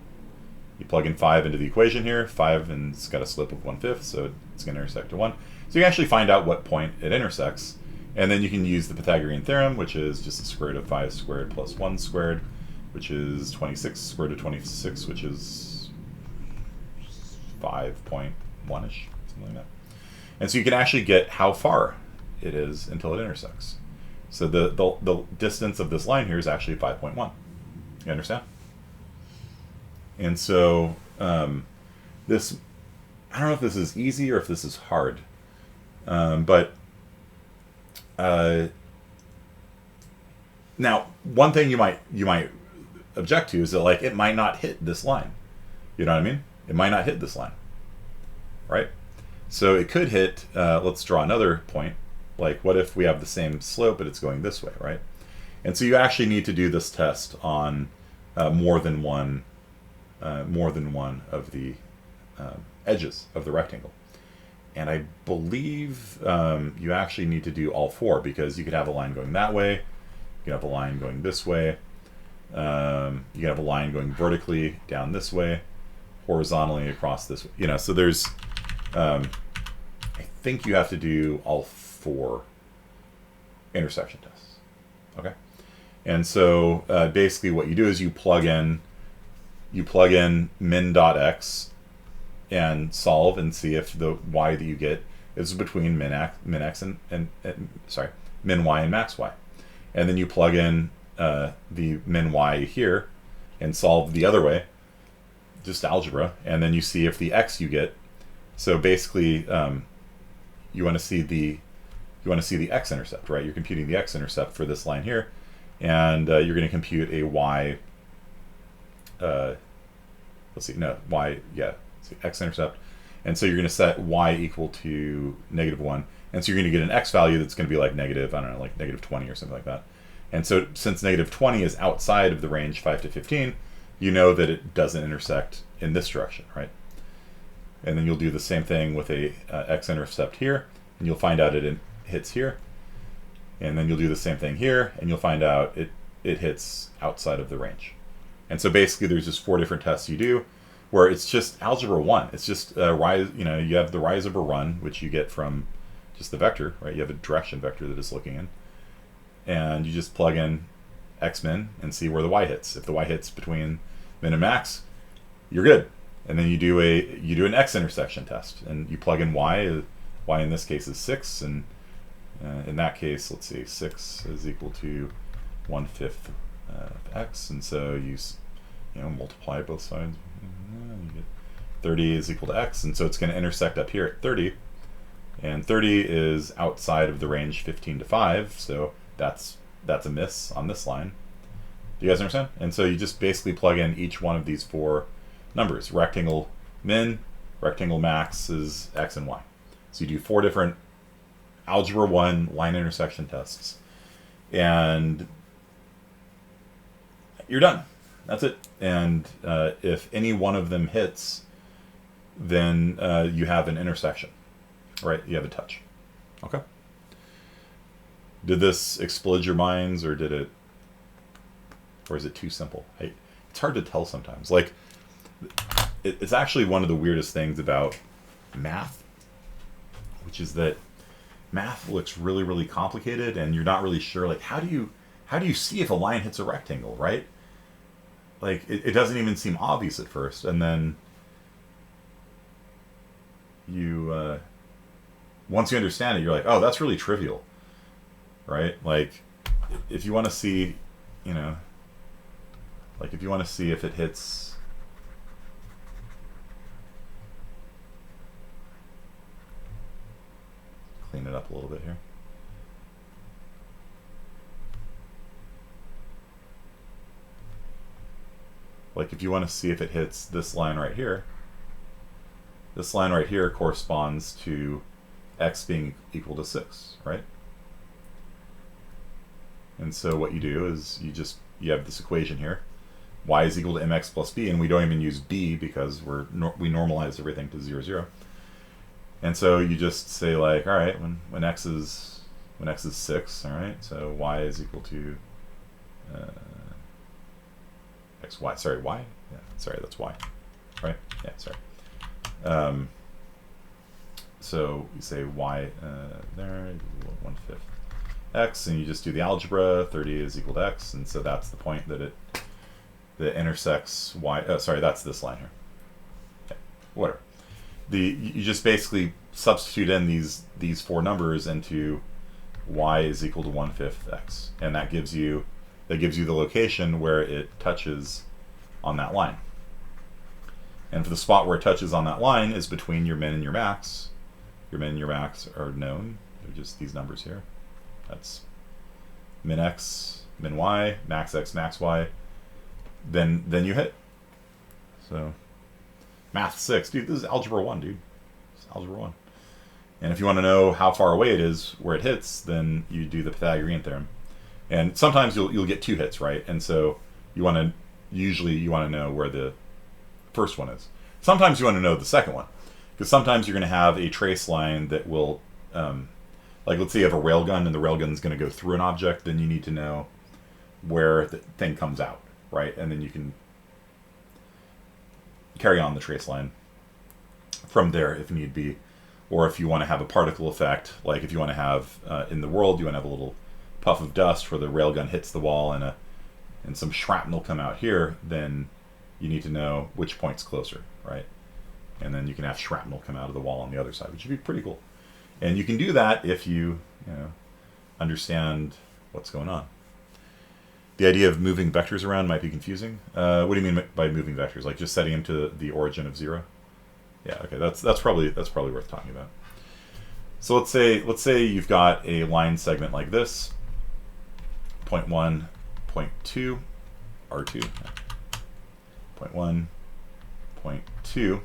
You plug in 5 into the equation here, 5, and it's got a slope of 1/5, so it's going to intersect to 1. So you actually find out what point it intersects, and then you can use the Pythagorean theorem, which is just the square root of 5 squared plus 1 squared, which is 26 square root of 26, which is 5.1-ish, something like that. And so you can actually get how far it is until it intersects. So the distance of this line here is actually 5.1. You understand? And so this, I don't know if this is easy or if this is hard, but now one thing you might object to is that, like, it might not hit this line. You know what I mean? It might not hit this line, right? So it could hit, let's draw another point. Like, what if we have the same slope, but it's going this way, right? And so you actually need to do this test on more than one of the edges of the rectangle. And I believe you actually need to do all 4, because you could have a line going that way, you could have a line going this way, you could have a line going vertically down this way, horizontally across this way. You know, so there's, I think you have to do all 4 intersection tests. Okay, and so basically what you do is you plug in min.x and solve and see if the y that you get is between min y and max y, and then you plug in the min y here and solve the other way, just algebra, and then you see if the x you get. So basically, you want to see the x-intercept, right? You're computing the x-intercept for this line here, and you're going to compute a y. X-intercept, and so you're going to set y equal to -1, and so you're going to get an x value that's going to be like negative, I don't know, like -20 or something like that. And so since -20 is outside of the range 5 to 15, you know that it doesn't intersect in this direction, right? And then you'll do the same thing with a x-intercept here, and you'll find out it hits here, and then you'll do the same thing here, and you'll find out it hits outside of the range. And so basically there's just 4 different tests you do, where it's just algebra 1. It's just rise. You know, you have the rise over run, which you get from just the vector, right? You have a direction vector that it's looking in, and you just plug in x min and see where the y hits. If the y hits between min and max, you're good. And then you do an x intersection test, and you plug in y. Y in this case is 6, and in that case, let's see, 6 is equal to 1/5 of x, and so you multiply both sides. You get 30 is equal to x, and so it's going to intersect up here at 30, and 30 is outside of the range 15 to 5, so that's a miss on this line. Do you guys understand? And so you just basically plug in each one of these 4 numbers. Rectangle min, rectangle max is x and y. So you do 4 different algebra 1 line intersection tests, and you're done. That's it. And if any one of them hits, then you have an intersection, right? You have a touch. Okay. Did this explode your minds, or is it too simple? It's hard to tell sometimes. Like, it's actually one of the weirdest things about math, which is that math looks really, really complicated, and you're not really sure, like, how do you see if a line hits a rectangle, right? Like, it doesn't even seem obvious at first, and then you once you understand it, you're like, oh, that's really trivial, right? Like, if you want to see, Like if you want to see if it hits, clean it up a little bit here. Like if you want to see if it hits this line right here, this line right here corresponds to x being equal to 6, right? And so what you do is you have this equation here, y is equal to mx plus b, and we don't even use b because we normalize everything to 0, 0. And so you just say like, all right, when x is 6, all right, so y is equal to x, y, sorry, y? Yeah, sorry, that's y, right? Yeah, sorry. So you say y there, 1/5 x, and you just do the algebra, 30 is equal to x, and so that's the point that that intersects y, sorry, that's this line here. Okay, whatever. You just basically substitute in these four numbers into y is equal to 1/5 x, and that gives you the location where it touches on that line. And for the spot where it touches on that line is between your min and your max. Your min and your max are known. They're just these numbers here. That's min x, min y, max x, max y. Then you hit. So math 6, dude. This is algebra 1, dude. It's algebra 1. And if you want to know how far away it is where it hits, then you do the Pythagorean theorem. And sometimes you'll get 2 hits, right? And so usually you want to know where the first one is. Sometimes you want to know the second one, because sometimes you're going to have a trace line that will, like let's say you have a railgun and the railgun is going to go through an object, then you need to know where the thing comes out, right? And then you can carry on the trace line from there if need be. Or if you want to have a particle effect, like if you want to have, in the world, you want to have a little puff of dust where the railgun hits the wall and some shrapnel come out here, then you need to know which point's closer, right? And then you can have shrapnel come out of the wall on the other side, which would be pretty cool. And you can do that if you understand what's going on. The idea of moving vectors around might be confusing. What do you mean by moving vectors? Like just setting them to the origin of 0? Yeah, okay, that's probably worth talking about. So let's say you've got a line segment like this, point 1, point 2, R2, point 1, point 2,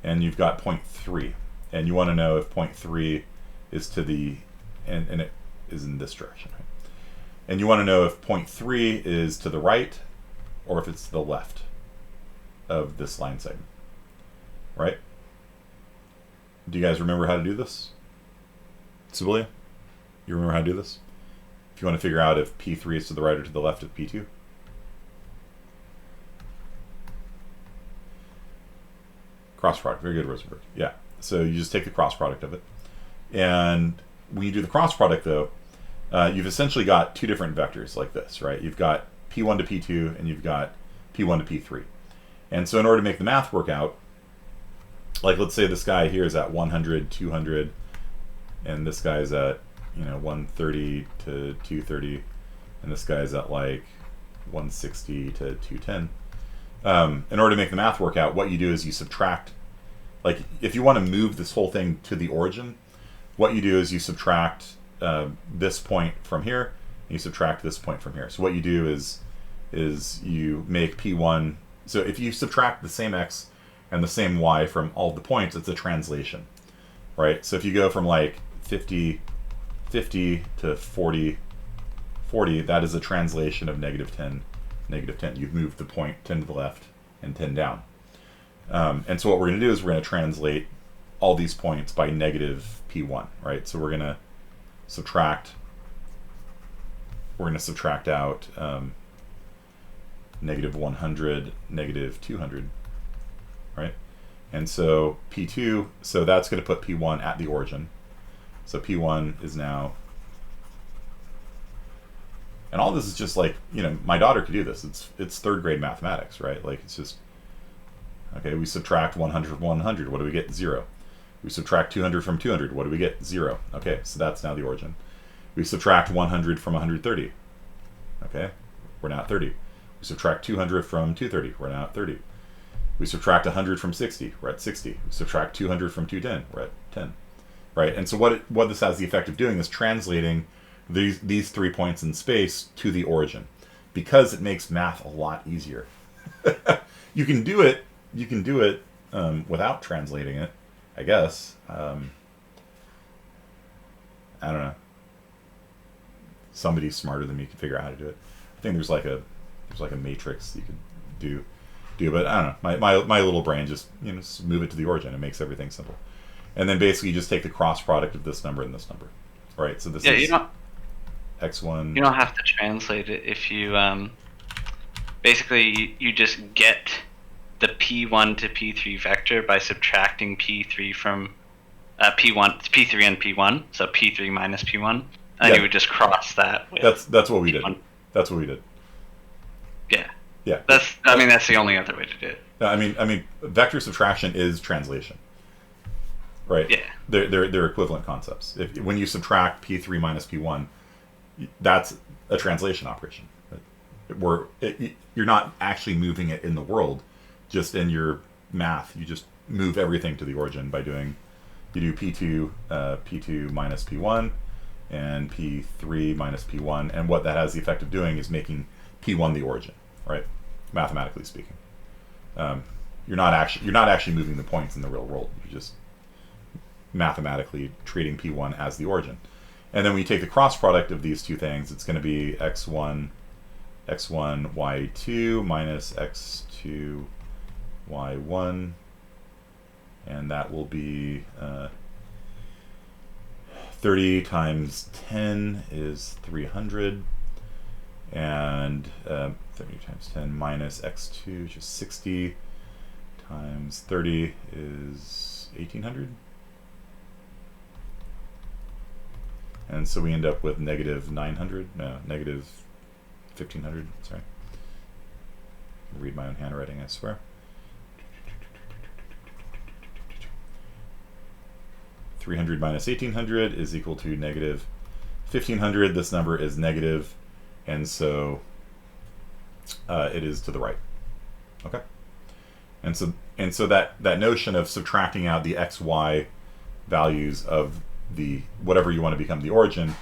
and you've got point 3, and you want to know if point 3 is to the, and it is in this direction, right? And you want to know if point 3 is to the right or if it's to the left of this line segment, right? Do you guys remember how to do this? Sibilia, you remember how to do this? If you want to figure out if P3 is to the right or to the left of P2. Cross product, very good, Rosenberg. Yeah, so you just take the cross product of it. And when you do the cross product though, you've essentially got two different vectors like this, right? You've got P1 to P2 and you've got P1 to P3. And so in order to make the math work out, like let's say this guy here is at 100, 200, and this guy's at 130 to 230, and this guy's at like 160 to 210. In order to make the math work out, what you do is you subtract. Like if you want to move this whole thing to the origin, what you do is you subtract this point from here, and you subtract this point from here. So what you do is you make P1. So if you subtract the same x and the same y from all the points, it's a translation, right? So if you go from like 50 to 40, that is a translation of -10, -10. You've moved the point 10 to the left and 10 down. And so what we're going to do is we're going to translate all these points by negative P1, right? So we're going to subtract out -100, -200, right? And so P2, so that's going to put P1 at the origin. So P1 is now, and all this is just like, my daughter could do this. It's third grade mathematics, right? Like it's just, okay, we subtract 100 from 100, what do we get? 0. We subtract 200 from 200, what do we get? 0. Okay, so that's now the origin. We subtract 100 from 130. Okay, we're now at 30. We subtract 200 from 230, we're now at 30. We subtract 100 from 60, we're at 60. We subtract 200 from 210, we're at 10. Right? And so what this has the effect of doing is translating these 3 points in space to the origin, because it makes math a lot easier. You can do it without translating it, I guess. I don't know. Somebody smarter than me can figure out how to do it. I think there's like a matrix you could do, but I don't know. My little brain just just move it to the origin. It makes everything simple. And then basically you just take the cross product of this number and this number, right? So this is x1. You don't have to translate it if you basically you just get the p1 to p3 vector by subtracting p3 from p3 and p1, so p3 minus p1, and you would just cross that with that's what we p1. did. That's what we did. Yeah. That's the only other way to do it. No, I mean vector subtraction is translation. Right. Yeah. They're equivalent concepts. When you subtract p3 minus p1, that's a translation operation. You're not actually moving it in the world, just in your math. You just move everything to the origin by you do p2 minus p1 and p3 minus p1, and what that has the effect of doing is making p1 the origin, right? Mathematically speaking, you're not actually moving the points in the real world. You're just mathematically treating p1 as the origin. And then when you take the cross product of these two things, it's going to be x1 y2 minus x2 y1, and that will be 30 times 10 is 300, and 30 times 10 minus x2, which is 60, times 30 is 1800. And so we end up with negative 1500, sorry. Read my own handwriting, I swear. 300 minus 1800 is equal to negative 1500. This number is negative, and so it is to the right. Okay. And so that notion of subtracting out the x, y values of the whatever you want to become the origin,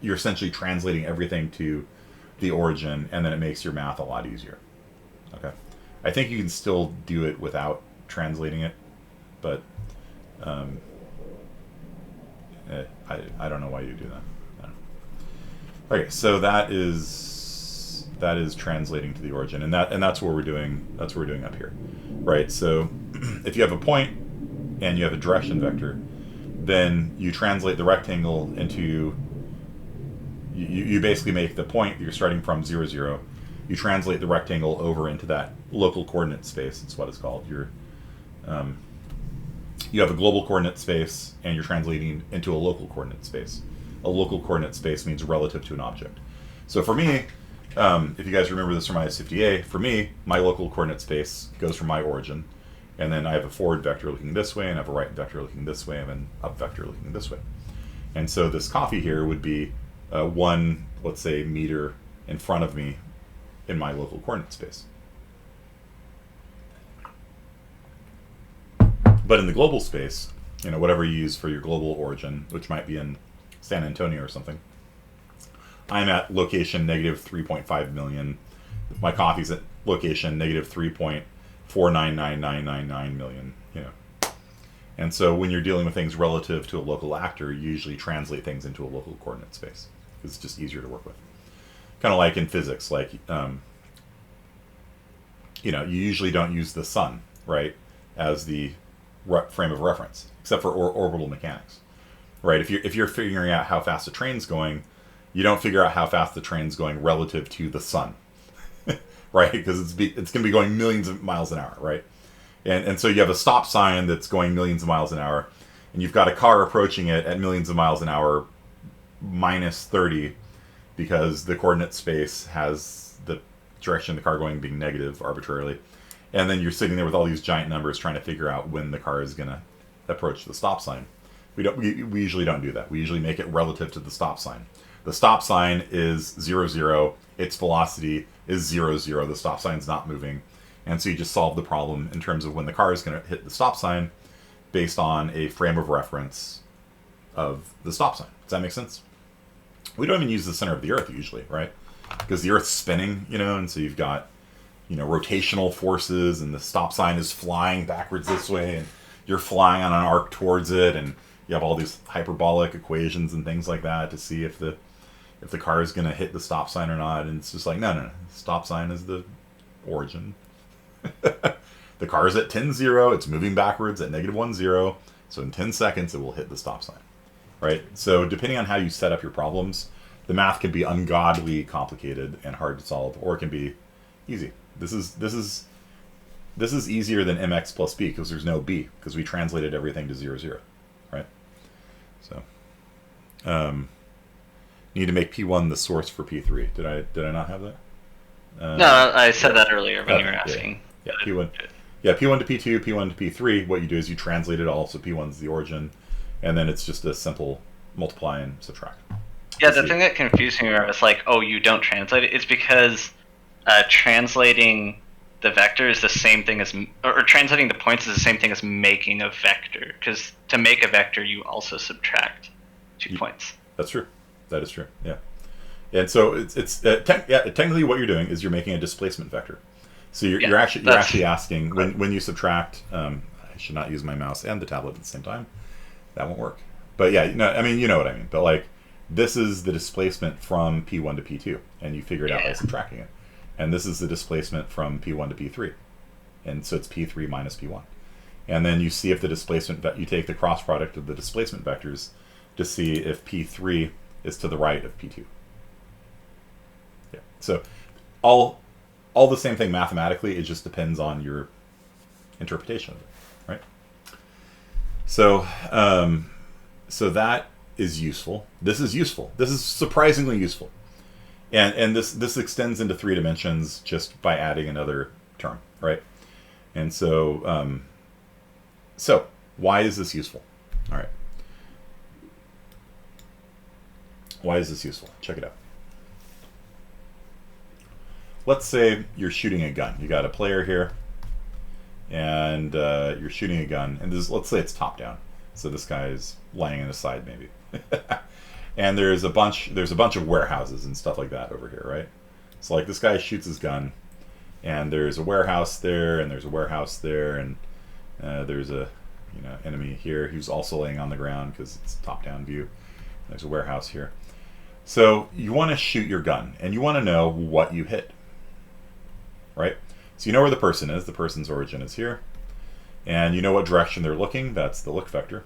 you're essentially translating everything to the origin, and then it makes your math a lot easier. Okay. I think you can still do it without translating it, but I don't know why you do that. I don't know. Okay, so that is translating to the origin, and that's what we're doing. That's what we're doing up here, right? So if you have a point and you have a direction vector, then you translate the rectangle into. You basically make the point that you're starting from 0, 0. You translate the rectangle over into that local coordinate space. It's what it's called. You have a global coordinate space, and you're translating into a local coordinate space. A local coordinate space means relative to an object. So for me, if you guys remember this from IS50A, for me, my local coordinate space goes from my origin, and then I have a forward vector looking this way, and I have a right vector looking this way, and an up vector looking this way. And so this coffee here would be 1, let's say, meter in front of me in my local coordinate space. But in the global space, whatever you use for your global origin, which might be in San Antonio or something, I'm at location negative 3.5 million. My coffee's at location negative 3.499999 million. And so when you're dealing with things relative to a local actor, you usually translate things into a local coordinate space. It's just easier to work with. Kind of like in physics, like you usually don't use the sun, right, as the frame of reference, except for orbital mechanics, right? If you're figuring out how fast a train's going, you don't figure out how fast the train's going relative to the sun, right? Because it's going to be going millions of miles an hour, right? And so you have a stop sign that's going millions of miles an hour, and you've got a car approaching it at millions of miles an hour minus 30, because the coordinate space has the direction of the car going being negative arbitrarily. And then you're sitting there with all these giant numbers trying to figure out when the car is going to approach the stop sign. We usually don't do that. We usually make it relative to the stop sign. The stop sign is 0, 0. Its velocity is 0, 0. The stop sign's not moving. And so you just solve the problem in terms of when the car is going to hit the stop sign based on a frame of reference of the stop sign. Does that make sense? We don't even use the center of the Earth usually, right? Because the Earth's spinning, and so you've got, rotational forces, and the stop sign is flying backwards this way, and you're flying on an arc towards it, and you have all these hyperbolic equations and things like that to see if the car is going to hit the stop sign or not. And it's just like, no. The stop sign is the origin. The car is at 10, 0. It's moving backwards at -1, 0. So in 10 seconds, it will hit the stop sign. Right? So depending on how you set up your problems, the math can be ungodly complicated and hard to solve, or it can be easy. This is easier than mx plus b because there's no b, because we translated everything to 0, 0. Right? So need to make P1 the source for P3. Did I not have that? No, I said that earlier when you were asking. Yeah, P1. Yeah, P1 to P2, P1 to P3. What you do is you translate it all, so P1's the origin, and then it's just a simple multiply and subtract. Yeah, the thing that confused me was like, oh, you don't translate it. It's because translating the vector is the same thing as, or translating the points is the same thing as making a vector. Because to make a vector, you also subtract 2 points. That's true. That is true. Yeah. And so technically what you're doing is you're making a displacement vector. So you're actually asking when you subtract. I should not use my mouse and the tablet at the same time. That won't work. But yeah, you know what I mean. But like, this is the displacement from P1 to P2, and you figure it out by subtracting it. And this is the displacement from P1 to P3, and so it's P3 minus P1. And then you see if the displacement, you take the cross product of the displacement vectors to see if P3 is to the right of P2. Yeah. So all the same thing mathematically. It just depends on your interpretation of it, right? So so that is useful. This is useful. This is surprisingly useful. And this extends into 3 dimensions just by adding another term, right? And so so why is this useful? All right. Why is this useful? Check it out. Let's say you're shooting a gun. You got a player here, and you're shooting a gun, and let's say it's top down. So this guy is laying on his side, maybe. And there's a bunch of warehouses and stuff like that over here, right? So like this guy shoots his gun, and there's a warehouse there, and there's a warehouse there, and there's a enemy here who's also laying on the ground because it's a top-down view. There's a warehouse here. So you want to shoot your gun, and you want to know what you hit, right? So you know where the person is. The person's origin is here, and you know what direction they're looking. That's the look vector.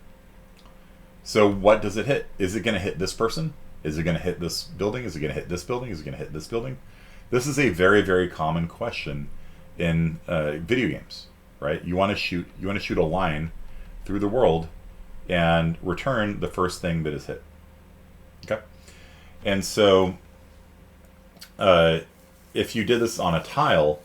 So what does it hit? Is it going to hit this person? Is it going to hit this building? Is it going to hit this building? Is it going to hit this building? This is a very, very common question in video games, right? You want to shoot a line through the world and return the first thing that is hit. Okay, and so if you did this on a tile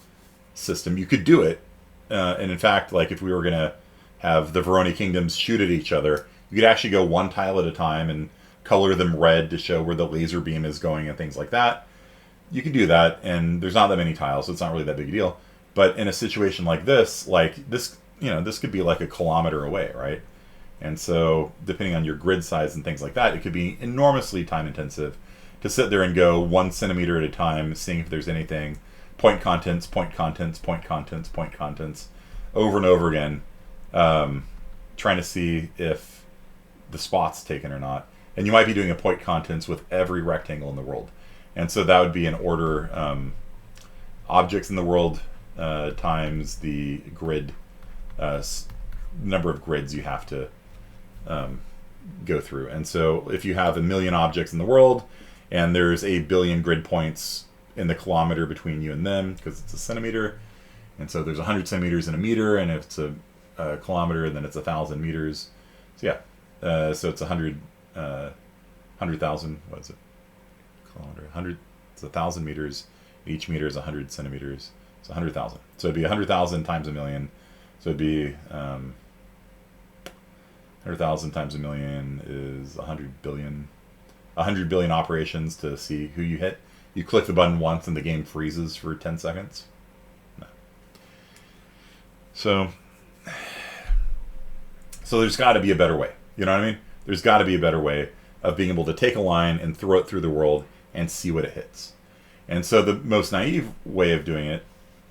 system, you could do it. And in fact, like if we were going to have the Veroni kingdoms shoot at each other, you could actually go one tile at a time and color them red to show where the laser beam is going and things like that. You can do that, and there's not that many tiles, so it's not really that big a deal. But in a situation like this this could be like a kilometer away, right? And so depending on your grid size and things like that, it could be enormously time intensive to sit there and go 1 centimeter at a time, seeing if there's anything, point contents, point contents, point contents, point contents, over and over again, trying to see if the spot's taken or not. And you might be doing a point contents with every rectangle in the world. And so that would be an order objects in the world times the grid, number of grids you have to go through. And so if you have 1 million objects in the world and there's 1 billion grid points in the kilometer between you and them, because it's a centimeter, and so there's 100 centimeters in a meter, and if it's a kilometer, then it's 1,000 meters. So yeah, so it's 100,000. What is it? Kilometer. 100. It's 1,000 meters. Each meter is 100 centimeters. It's 100,000. So it'd be 100,000 times 1 million. So it'd be 100,000 times 1 million is 100 billion. 100 billion operations to see who you hit. You click the button once and the game freezes for 10 seconds. No. So there's got to be a better way. You know what I mean? There's got to be a better way of being able to take a line and throw it through the world and see what it hits. And so the most naive way of doing it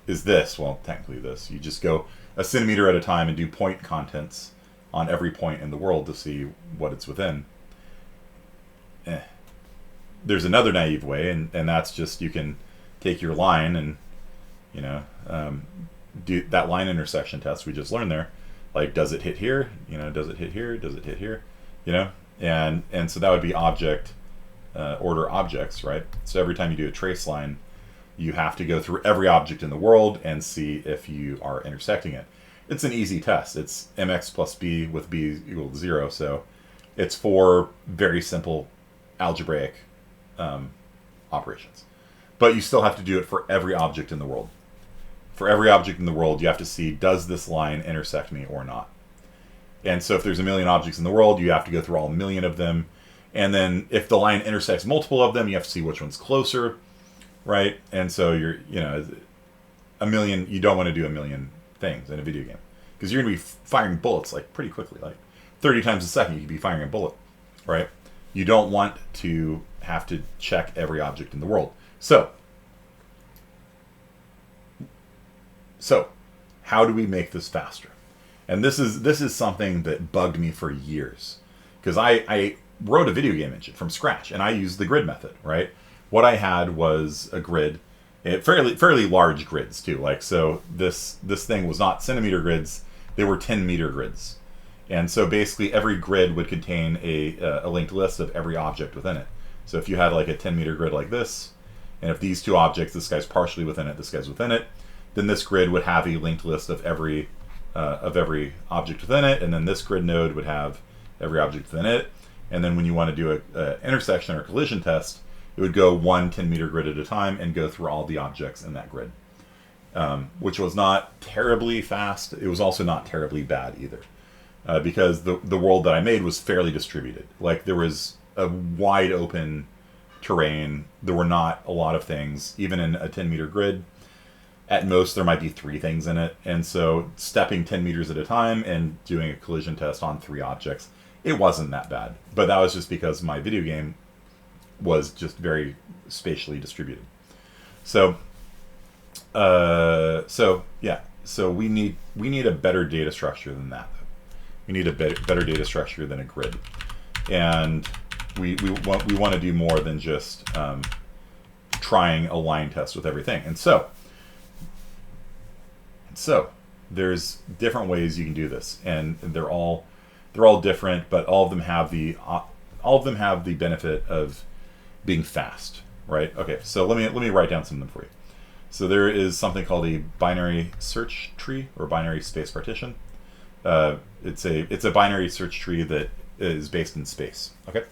is this. Well, technically this. You just go a centimeter at a time and do point contents on every point in the world to see what it's within. There's another naive way, and that's just you can take your line and, you know, do that line intersection test we just learned there. Like, does it hit here? You know, does it hit here? Does it hit here? You know, and so that would be object order objects, right? So every time you do a trace line, you have to go through every object in the world and see if you are intersecting it. It's an easy test. It's mx plus b with b equal to 0, so it's 4 very simple algebraic operations. But you still have to do it for every object in the world. For every object in the world, you have to see, does this line intersect me or not? And so if there's a million objects in the world, you have to go through all 1,000,000 of them. And then if the line intersects multiple of them, you have to see which one's closer, right? And so you're, you know, you don't want to do 1,000,000 things in a video game, because you're going to be firing bullets like pretty quickly, like 30 times a second you could be firing a bullet, right? You don't want to have to check every object in the world. So how do we make this faster? And this is something that bugged me for years, because I wrote a video game engine from scratch and I used the grid method, right? What I had was a grid, fairly large grids too. Like, so this thing was not centimeter grids, they were 10-meter grids. And so basically every grid would contain a linked list of every object within it. So if you had like a 10-meter grid like this, and if these two objects, this guy's partially within it, this guy's within it, then this grid would have a linked list of every object within it, and then this grid node would have every object within it. And then when you want to do an intersection or collision test, it would go one 10-meter grid at a time and go through all the objects in that grid, which was not terribly fast. It was also not terribly bad either, because the world that I made was fairly distributed. Like, there was a wide open terrain. There were not a lot of things, even in a 10-meter grid. At most, there might be 3 things in it. And so stepping 10 meters at a time and doing a collision test on 3 objects, it wasn't that bad. But that was just because my video game was just very spatially distributed. So we need a better data structure than that. We need a better data structure than a grid. And we want to do more than just trying a line test with everything. And so there's different ways you can do this, and they're all different, but all of them have the benefit of being fast, right? Okay, so let me write down some of them for you. So there is something called a binary search tree, or binary space partition. It's a binary search tree that is based in space. Okay,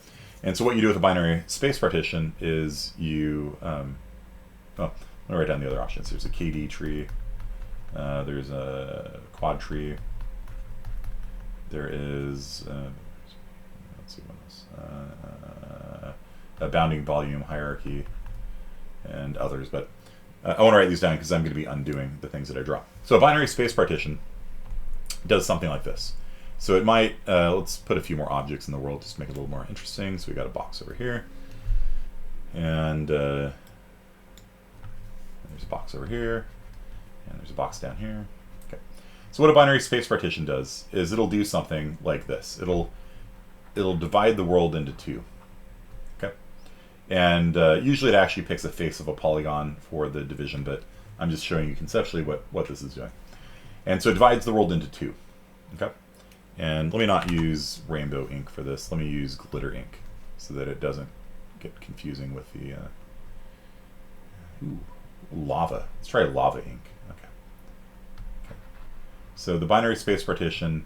and so what you do with a binary space partition is you let me write down the other options. There's a KD tree. There's a quad tree. There is let's see what else. A bounding volume hierarchy and others, but I want to write these down because I'm going to be undoing the things that I draw. So a binary space partition does something like this. So it might, let's put a few more objects in the world just to make it a little more interesting. So we got a box over here, and there's a box over here, and there's a box down here. Okay. So what a binary space partition does is it'll do something like this. It'll divide the world into 2. Okay. And usually it actually picks a face of a polygon for the division, but I'm just showing you conceptually what this is doing. And so it divides the world into 2. Okay. And let me not use rainbow ink for this. Let me use glitter ink so that it doesn't get confusing with the lava. Let's try lava ink. Okay. So the binary space partition,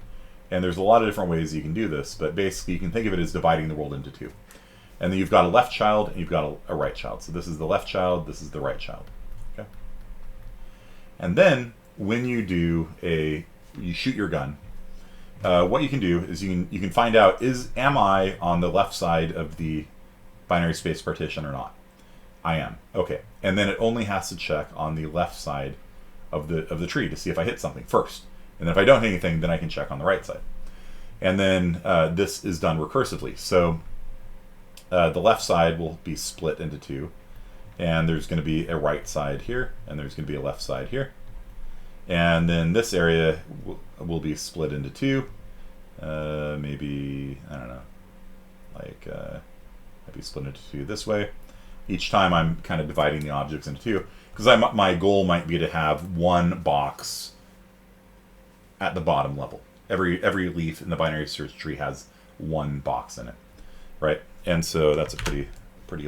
and there's a lot of different ways you can do this, but basically you can think of it as dividing the world into 2. And then you've got a left child and you've got a right child. So this is the left child, this is the right child. Okay. And then when you shoot your gun, what you can do is you can find out, am I on the left side of the binary space partition or not? I am. Okay. And then it only has to check on the left side of the tree to see if I hit something first. And if I don't hit anything, then I can check on the right side. And then this is done recursively. So the left side will be split into two. And there's going to be a right side here, and there's going to be a left side here. And then this area will be split into two. Maybe, I don't know, like maybe split into two this way. Each time I'm kind of dividing the objects into two, because my goal might be to have one box at the bottom level. Every leaf in the binary search tree has one box in it, right? And so that's a pretty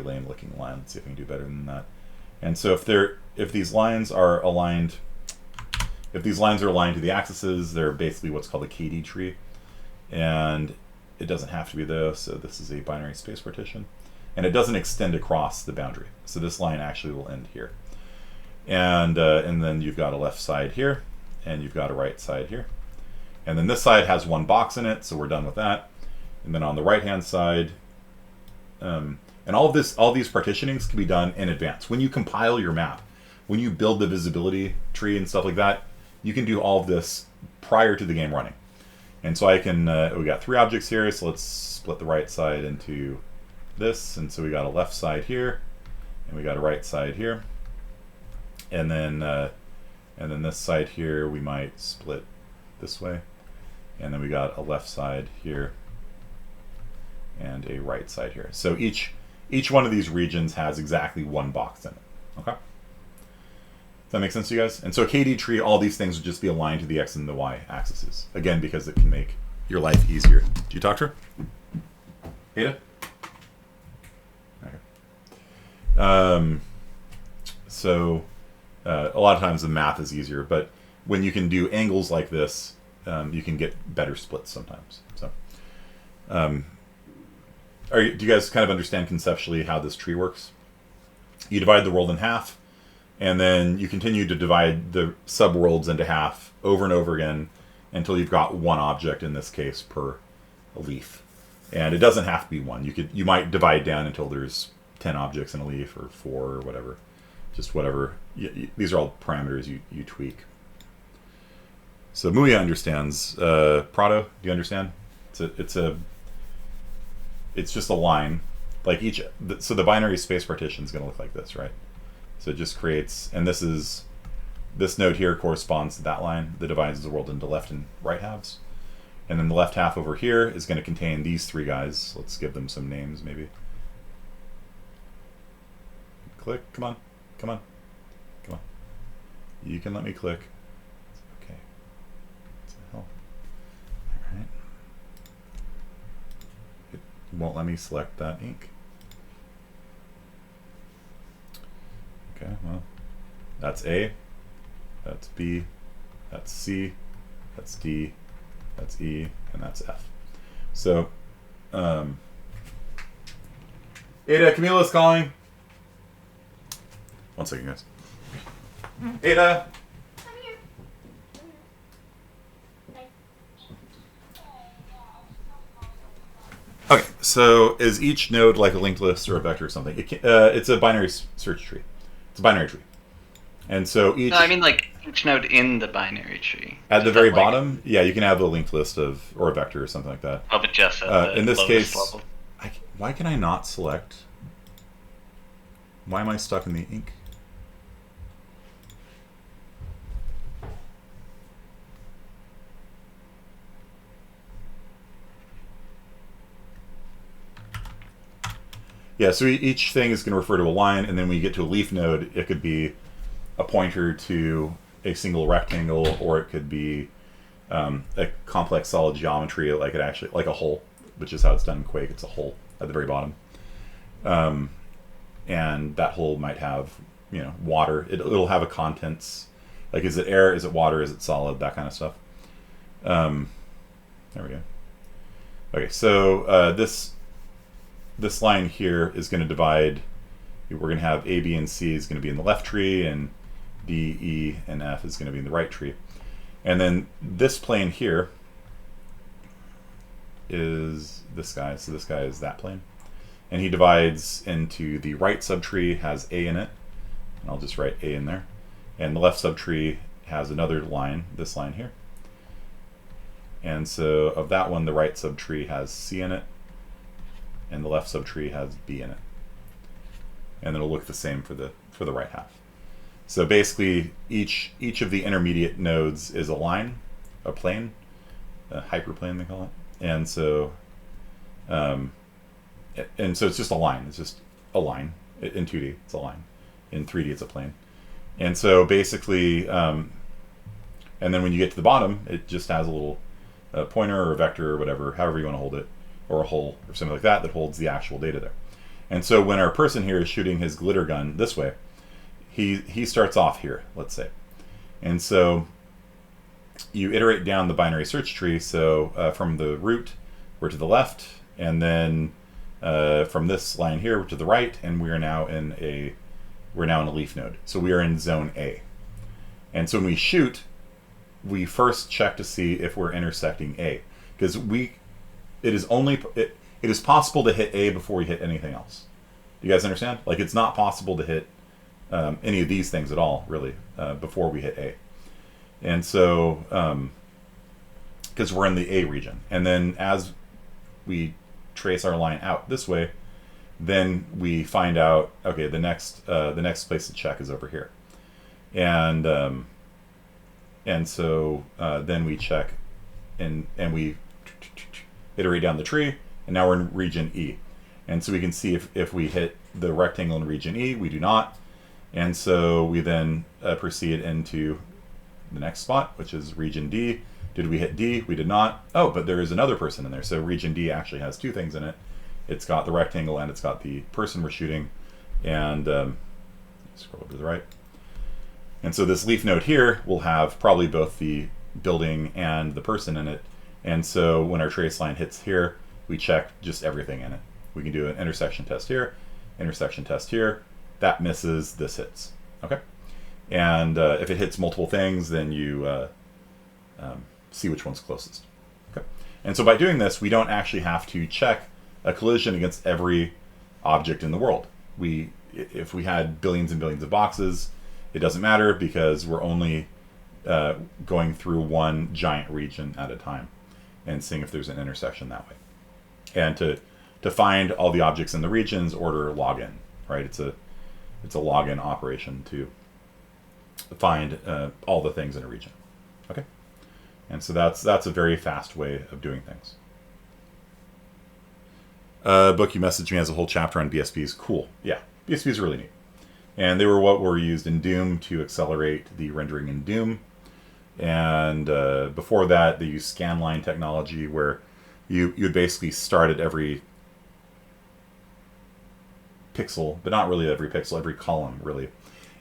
lame looking line. Let's see if I can do better than that. And so if these lines are aligned, to the axes, they're basically what's called a KD tree, and it doesn't have to be this. So this is a binary space partition, and it doesn't extend across the boundary. So this line actually will end here, and then you've got a left side here, and you've got a right side here, and then this side has one box in it, so we're done with that. And then on the right hand side, and all these partitionings can be done in advance. When you compile your map, when you build the visibility tree and stuff like that, you can do all of this prior to the game running. And so I can, we got three objects here, so let's split the right side into this. And so we got a left side here, and we got a right side here. And then this side here, we might split this way. And then we got a left side here, and a right side here. So each one of these regions has exactly one box in it. Okay? Does that make sense to you guys? And so a KD tree, all these things would just be aligned to the X and the Y axes. Again, because it can make your life easier. Do you talk to her? Ada? Okay. So a lot of times the math is easier, but when you can do angles like this, you can get better splits sometimes. So, do you guys kind of understand conceptually how this tree works? You divide the world in half, and then you continue to divide the subworlds into half over and over again until you've got one object, in this case, per leaf. And it doesn't have to be one. You might divide down until there's 10 objects in a leaf, or 4, or whatever. Just whatever. These are all parameters you tweak. So Muya understands. Prado, do you understand? It's just a line, like so the binary space partition is going to look like this, right? So it just creates, and this node here corresponds to that line that divides the world into left and right halves. And then the left half over here is going to contain these three guys. Let's give them some names, maybe. Click, come on. You can let me click. Okay. What the hell? All right. It won't let me select that ink. Okay, well, that's A, that's B, that's C, that's D, that's E, and that's F. So, Ada, Camila's calling. One second, guys. Ada! Okay, so is each node like a linked list or a vector or something? It's a binary search tree. It's a binary tree. And so each... No, I mean like each node in the binary tree. At the very bottom, yeah, you can have a linked list or a vector or something like that. Oh, but just at the in this case, level. Why can I not select? Why am I stuck in the ink? Yeah, so each thing is going to refer to a line, and then when you get to a leaf node, it could be a pointer to a single rectangle, or it could be a complex solid geometry, like a hole, which is how it's done in Quake. It's a hole at the very bottom, and that hole might have, water. It'll have a contents, like is it air, is it water, is it solid, that kind of stuff. There we go. Okay, so this line here is going to divide. We're going to have A, B, and C is going to be in the left tree, and D, E, and F is going to be in the right tree. And then this plane here is this guy, so this guy is that plane. And he divides into the right subtree has A in it. And I'll just write A in there. And the left subtree has another line, this line here. And so of that one, the right subtree has C in it. And the left subtree has B in it. And it'll look the same for the right half. So basically, each of the intermediate nodes is a line, a plane, a hyperplane they call it. And so it's just a line. It's just a line. In 2D, it's a line. In 3D, it's a plane. And so basically, and then when you get to the bottom, it just has a little pointer or a vector or whatever, however you want to hold it, or a hole or something like that holds the actual data there. And so when our person here is shooting his glitter gun this way, he starts off here, let's say. And so you iterate down the binary search tree. So from the root, we're to the left, and then from this line here, we're to the right, and we're now in a leaf node. So we are in zone A. And so when we shoot, we first check to see if we're intersecting A, because it is possible to hit A before we hit anything else. Do you guys understand? Like, it's not possible to hit any of these things at all, really, before we hit A. And so, because we're in the A region. And then as we trace our line out this way, then we find out, okay, the next place to check is over here. And so then we check and we iterate down the tree, and now we're in region E. And so we can see if we hit the rectangle in region E, we do not. And so we then proceed into the next spot, which is region D. Did we hit D? We did not. Oh, but there is another person in there. So region D actually has two things in it. It's got the rectangle and it's got the person we're shooting. And scroll over to the right. And so this leaf node here will have probably both the building and the person in it. And so when our trace line hits here, we check just everything in it. We can do an intersection test here, intersection test here. That misses, this hits. Okay? And if it hits multiple things, then you see which one's closest. Okay? And so by doing this, we don't actually have to check a collision against every object in the world. If we had billions and billions of boxes, it doesn't matter, because we're only going through one giant region at a time and seeing if there's an intersection that way. And to find all the objects in the regions, order login, right? It's a login operation to find all the things in a region. Okay, and so that's a very fast way of doing things. Book, you messaged me as a whole chapter on BSPs. Cool. Yeah, BSPs are really neat. And they were what were used in Doom to accelerate the rendering in Doom. And before that, they used scanline technology, where you would basically start at every pixel, but not really every pixel, every column, really.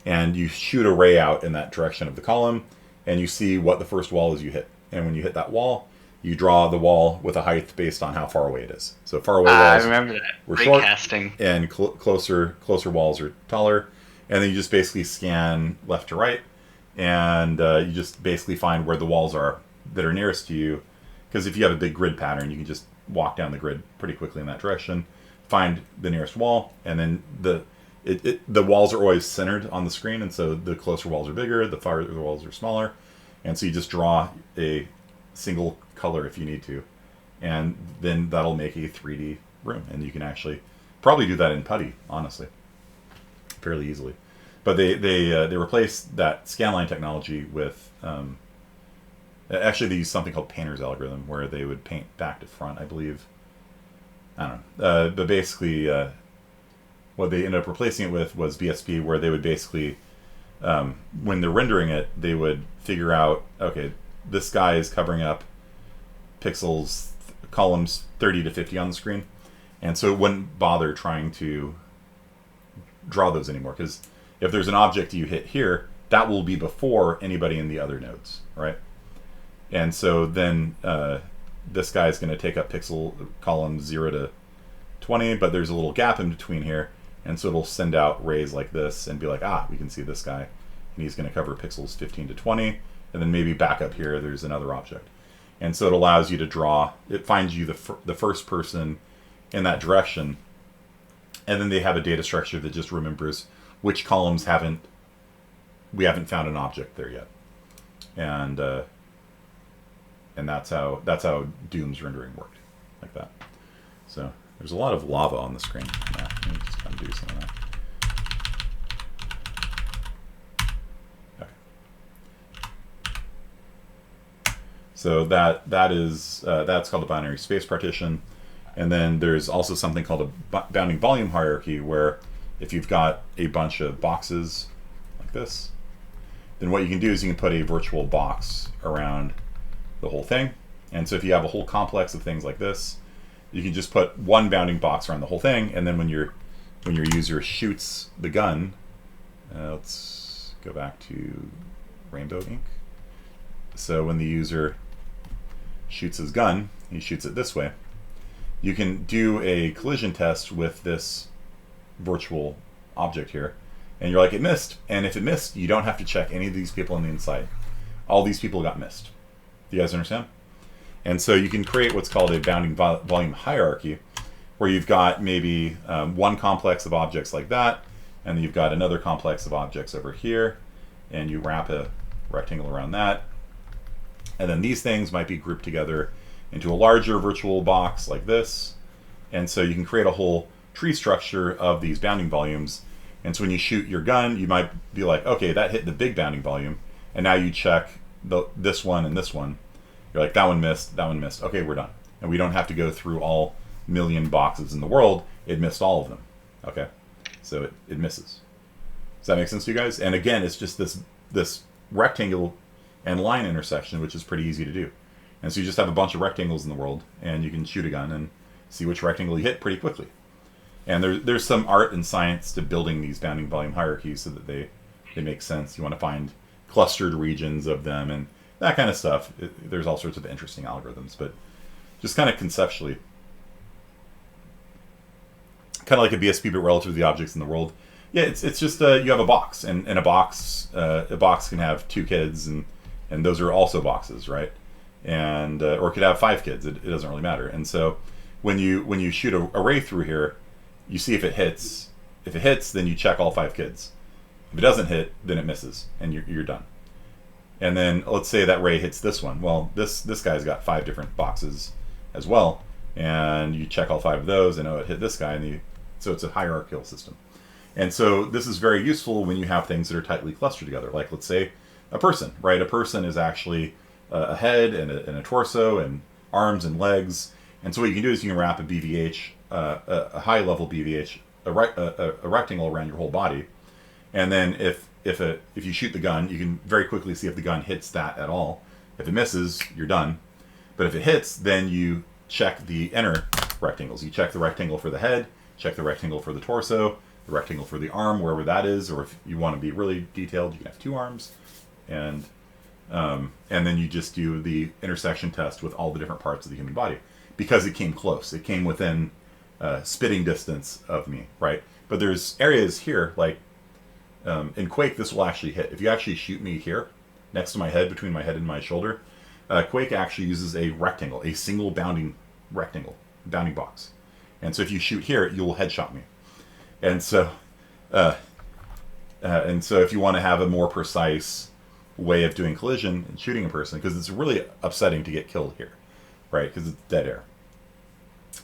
And you shoot a ray out in that direction of the column, and you see what the first wall is you hit. And when you hit that wall, you draw the wall with a height based on how far away it is. So far away walls I remember that. were short, Recasting. and closer walls are taller. And then you just basically scan left to right, and you just basically find where the walls are that are nearest to you. Because if you have a big grid pattern, you can just walk down the grid pretty quickly in that direction, find the nearest wall, and then the walls are always centered on the screen, and so the closer walls are bigger, the farther the walls are smaller, and so you just draw a single color if you need to, and then that'll make a 3D room, and you can actually probably do that in Putty, honestly, fairly easily. But they replaced that scanline technology with actually they used something called Painter's algorithm, where they would paint back to front, I believe. I don't know, but basically what they ended up replacing it with was BSP, where they would basically when they're rendering it, they would figure out, okay, this guy is covering up pixels, columns 30 to 50 on the screen, and so it wouldn't bother trying to draw those anymore, because if there's an object you hit here, that will be before anybody in the other nodes, right? And so then this guy is going to take up pixel columns 0 to 20, but there's a little gap in between here, and so it'll send out rays like this and be like, we can see this guy, and he's going to cover pixels 15 to 20, and then maybe back up here there's another object. And so it allows you to draw, it finds you the first person in that direction, And then they have a data structure that just remembers which columns we haven't found an object there yet. And that's how Doom's rendering worked, like that. So there's a lot of lava on the screen. Yeah, let me just kind of do some of that. So that's called a binary space partition. And then there's also something called a bounding volume hierarchy, where if you've got a bunch of boxes like this, then what you can do is you can put a virtual box around the whole thing. And so if you have a whole complex of things like this, you can just put one bounding box around the whole thing, and then when your user shoots the gun, let's go back to rainbow ink. So when the user shoots his gun, he shoots it this way. You can do a collision test with this virtual object here, and you're like, it missed. And if it missed, you don't have to check any of these people on the inside. All these people got missed. Do you guys understand? And so you can create what's called a bounding volume hierarchy, where you've got maybe one complex of objects like that, and then you've got another complex of objects over here, and you wrap a rectangle around that. And then these things might be grouped together into a larger virtual box like this. And so you can create a whole tree structure of these bounding volumes. And so when you shoot your gun, you might be like, okay, that hit the big bounding volume. And now you check this one and this one. You're like, that one missed, that one missed. Okay, we're done. And we don't have to go through all million boxes in the world. It missed all of them. Okay, so it misses. Does that make sense to you guys? And again, it's just this rectangle and line intersection, which is pretty easy to do. And so you just have a bunch of rectangles in the world, and you can shoot a gun and see which rectangle you hit pretty quickly. And there's some art and science to building these bounding volume hierarchies so that they make sense. You want to find clustered regions of them and that kind of stuff. There's all sorts of interesting algorithms, but just kind of conceptually, kind of like a BSP but relative to the objects in the world. Yeah, it's just you have a box, and a box can have 2 kids, and those are also boxes, right? And or it could have 5 kids. It doesn't really matter. And so when you shoot a ray through here, you see if it hits. If it hits, then you check all 5 kids. If it doesn't hit, then it misses, and you're done. And then let's say that ray hits this one. Well, this guy's got 5 different boxes as well, and you check all 5 of those, and it hit this guy, and so it's a hierarchical system. And so this is very useful when you have things that are tightly clustered together. Like, let's say a person, right? A person is actually a head and a torso and arms and legs. And so what you can do is you can wrap a BVH, a high-level BVH, a rectangle around your whole body. And then if you shoot the gun, you can very quickly see if the gun hits that at all. If it misses, you're done. But if it hits, then you check the inner rectangles. You check the rectangle for the head, check the rectangle for the torso, the rectangle for the arm, wherever that is, or if you want to be really detailed, you can have 2 arms, and then you just do the intersection test with all the different parts of the human body, because it came close. It came within spitting distance of me, right? But there's areas here, like in Quake, this will actually hit. If you actually shoot me here, next to my head, between my head and my shoulder, Quake actually uses a rectangle, a single bounding box. And so if you shoot here, you will headshot me. And so if you want to have a more precise way of doing collision and shooting a person, because it's really upsetting to get killed here, right? Because it's dead air.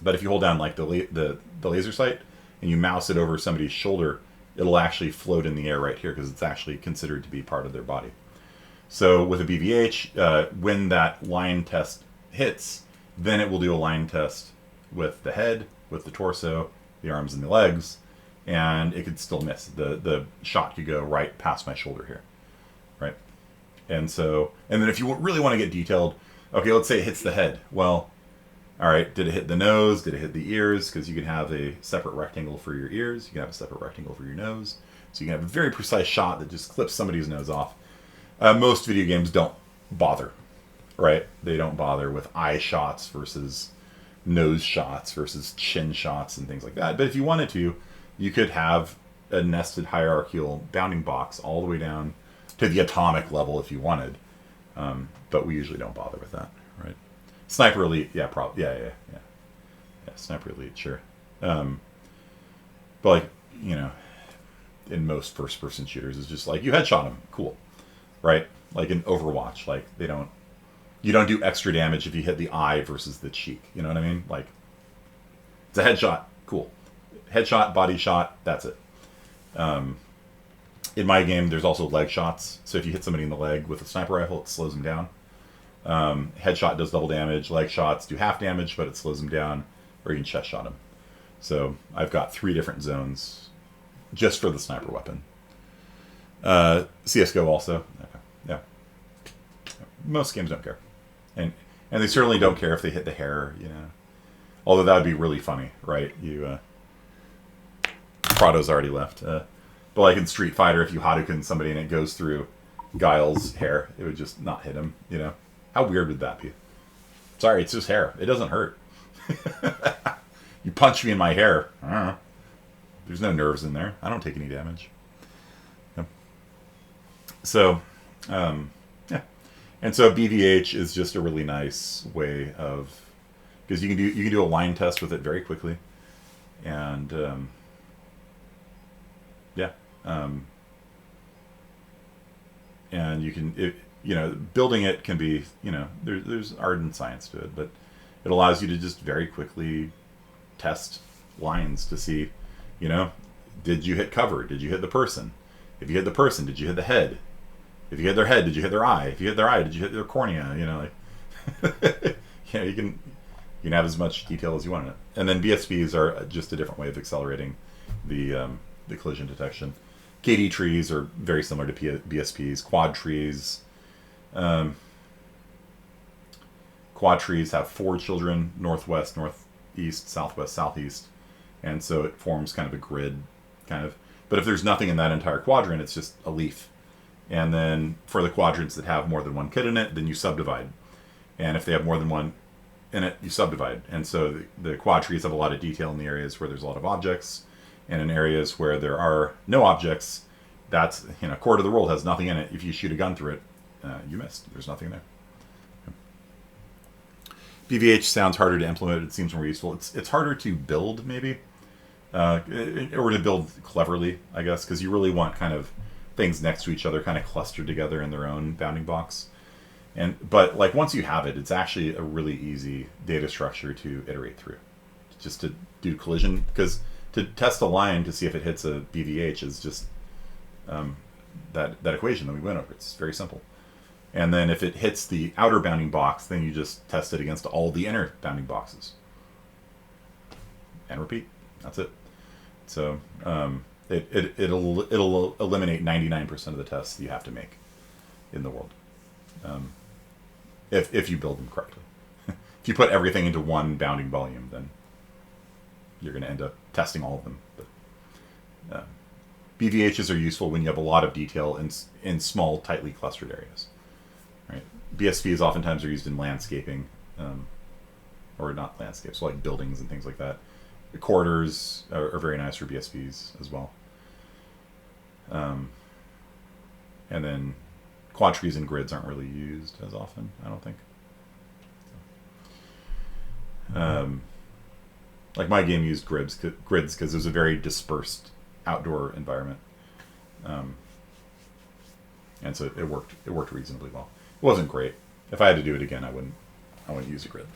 But if you hold down like the laser sight and you mouse it over somebody's shoulder, it'll actually float in the air right here because it's actually considered to be part of their body. So with a BVH, when that line test hits, then it will do a line test with the head, with the torso, the arms and the legs, and it could still miss. The shot could go right past my shoulder here, right? And then if you really want to get detailed, okay, let's say it hits the head. Well, all right, did it hit the nose? Did it hit the ears? Because you can have a separate rectangle for your ears. You can have a separate rectangle for your nose. So you can have a very precise shot that just clips somebody's nose off. Most video games don't bother, right? They don't bother with eye shots versus nose shots versus chin shots and things like that. But if you wanted to, you could have a nested hierarchical bounding box all the way down to the atomic level if you wanted. But we usually don't bother with that, right? Sniper Elite, Sniper Elite, sure. But like, you know, in most first-person shooters, it's just like you headshot them, cool, right? Like in Overwatch, like you don't do extra damage if you hit the eye versus the cheek. You know what I mean? Like it's a headshot, cool. Headshot, body shot, that's it. In my game, there's also leg shots. So if you hit somebody in the leg with a sniper rifle, it slows them down. Headshot does double damage. Leg shots do half damage, but it slows them down. Or you can chest shot them. So I've got 3 different zones just for the sniper weapon. CSGO also. Okay. Yeah. Most games don't care. And they certainly don't care if they hit the hair, you know. Although that would be really funny, right? Prado's already left. But like in Street Fighter, if you Hadouken somebody and it goes through Guile's hair, it would just not hit him, you know? How weird would that be? Sorry, it's just hair. It doesn't hurt. You punch me in my hair. I don't know. There's no nerves in there. I don't take any damage. Yep. So, yeah. And so BVH is just a really nice way of... Because you can do a line test with it very quickly. And, yeah. And you can... building it can be, there's art and science to it, but it allows you to just very quickly test lines to see, did you hit cover? Did you hit the person? If you hit the person, did you hit the head? If you hit their head, did you hit their eye? If you hit their eye, did you hit their cornea? You can have as much detail as you want in it. And then BSPs are just a different way of accelerating the collision detection. KD trees are very similar to BSPs. Quadtrees. Quadtrees have 4 children: northwest, northeast, southwest, southeast, and so it forms kind of a grid, kind of. But if there's nothing in that entire quadrant, it's just a leaf. And then for the quadrants that have more than one kid in it, then you subdivide. And if they have more than one in it, you subdivide. And so the quadtrees have a lot of detail in the areas where there's a lot of objects, and in areas where there are no objects, that's, core to the world has nothing in it. If you shoot a gun through it, you missed. There's nothing there. BVH sounds harder to implement. It seems more useful. It's harder to build, maybe, or to build cleverly, I guess, because you really want kind of things next to each other, kind of clustered together in their own bounding box. But like once you have it, it's actually a really easy data structure to iterate through, just to do collision. Because to test a line to see if it hits a BVH is just that equation that we went over. It's very simple. And then if it hits the outer bounding box, then you just test it against all the inner bounding boxes. And repeat. That's it. So it'll eliminate 99% of the tests you have to make in the world. If you build them correctly. If you put everything into one bounding volume, then you're going to end up testing all of them. But BVHs are useful when you have a lot of detail in small, tightly clustered areas. Right? BSPs oftentimes are used in landscaping, or not landscapes, so like buildings and things like that. The corridors are very nice for BSPs as well. And then quadtrees and grids aren't really used as often, I don't think. Like my game used grids because it was a very dispersed outdoor environment, and so it worked reasonably well. It wasn't great. If I had to do it again, I wouldn't use a grid.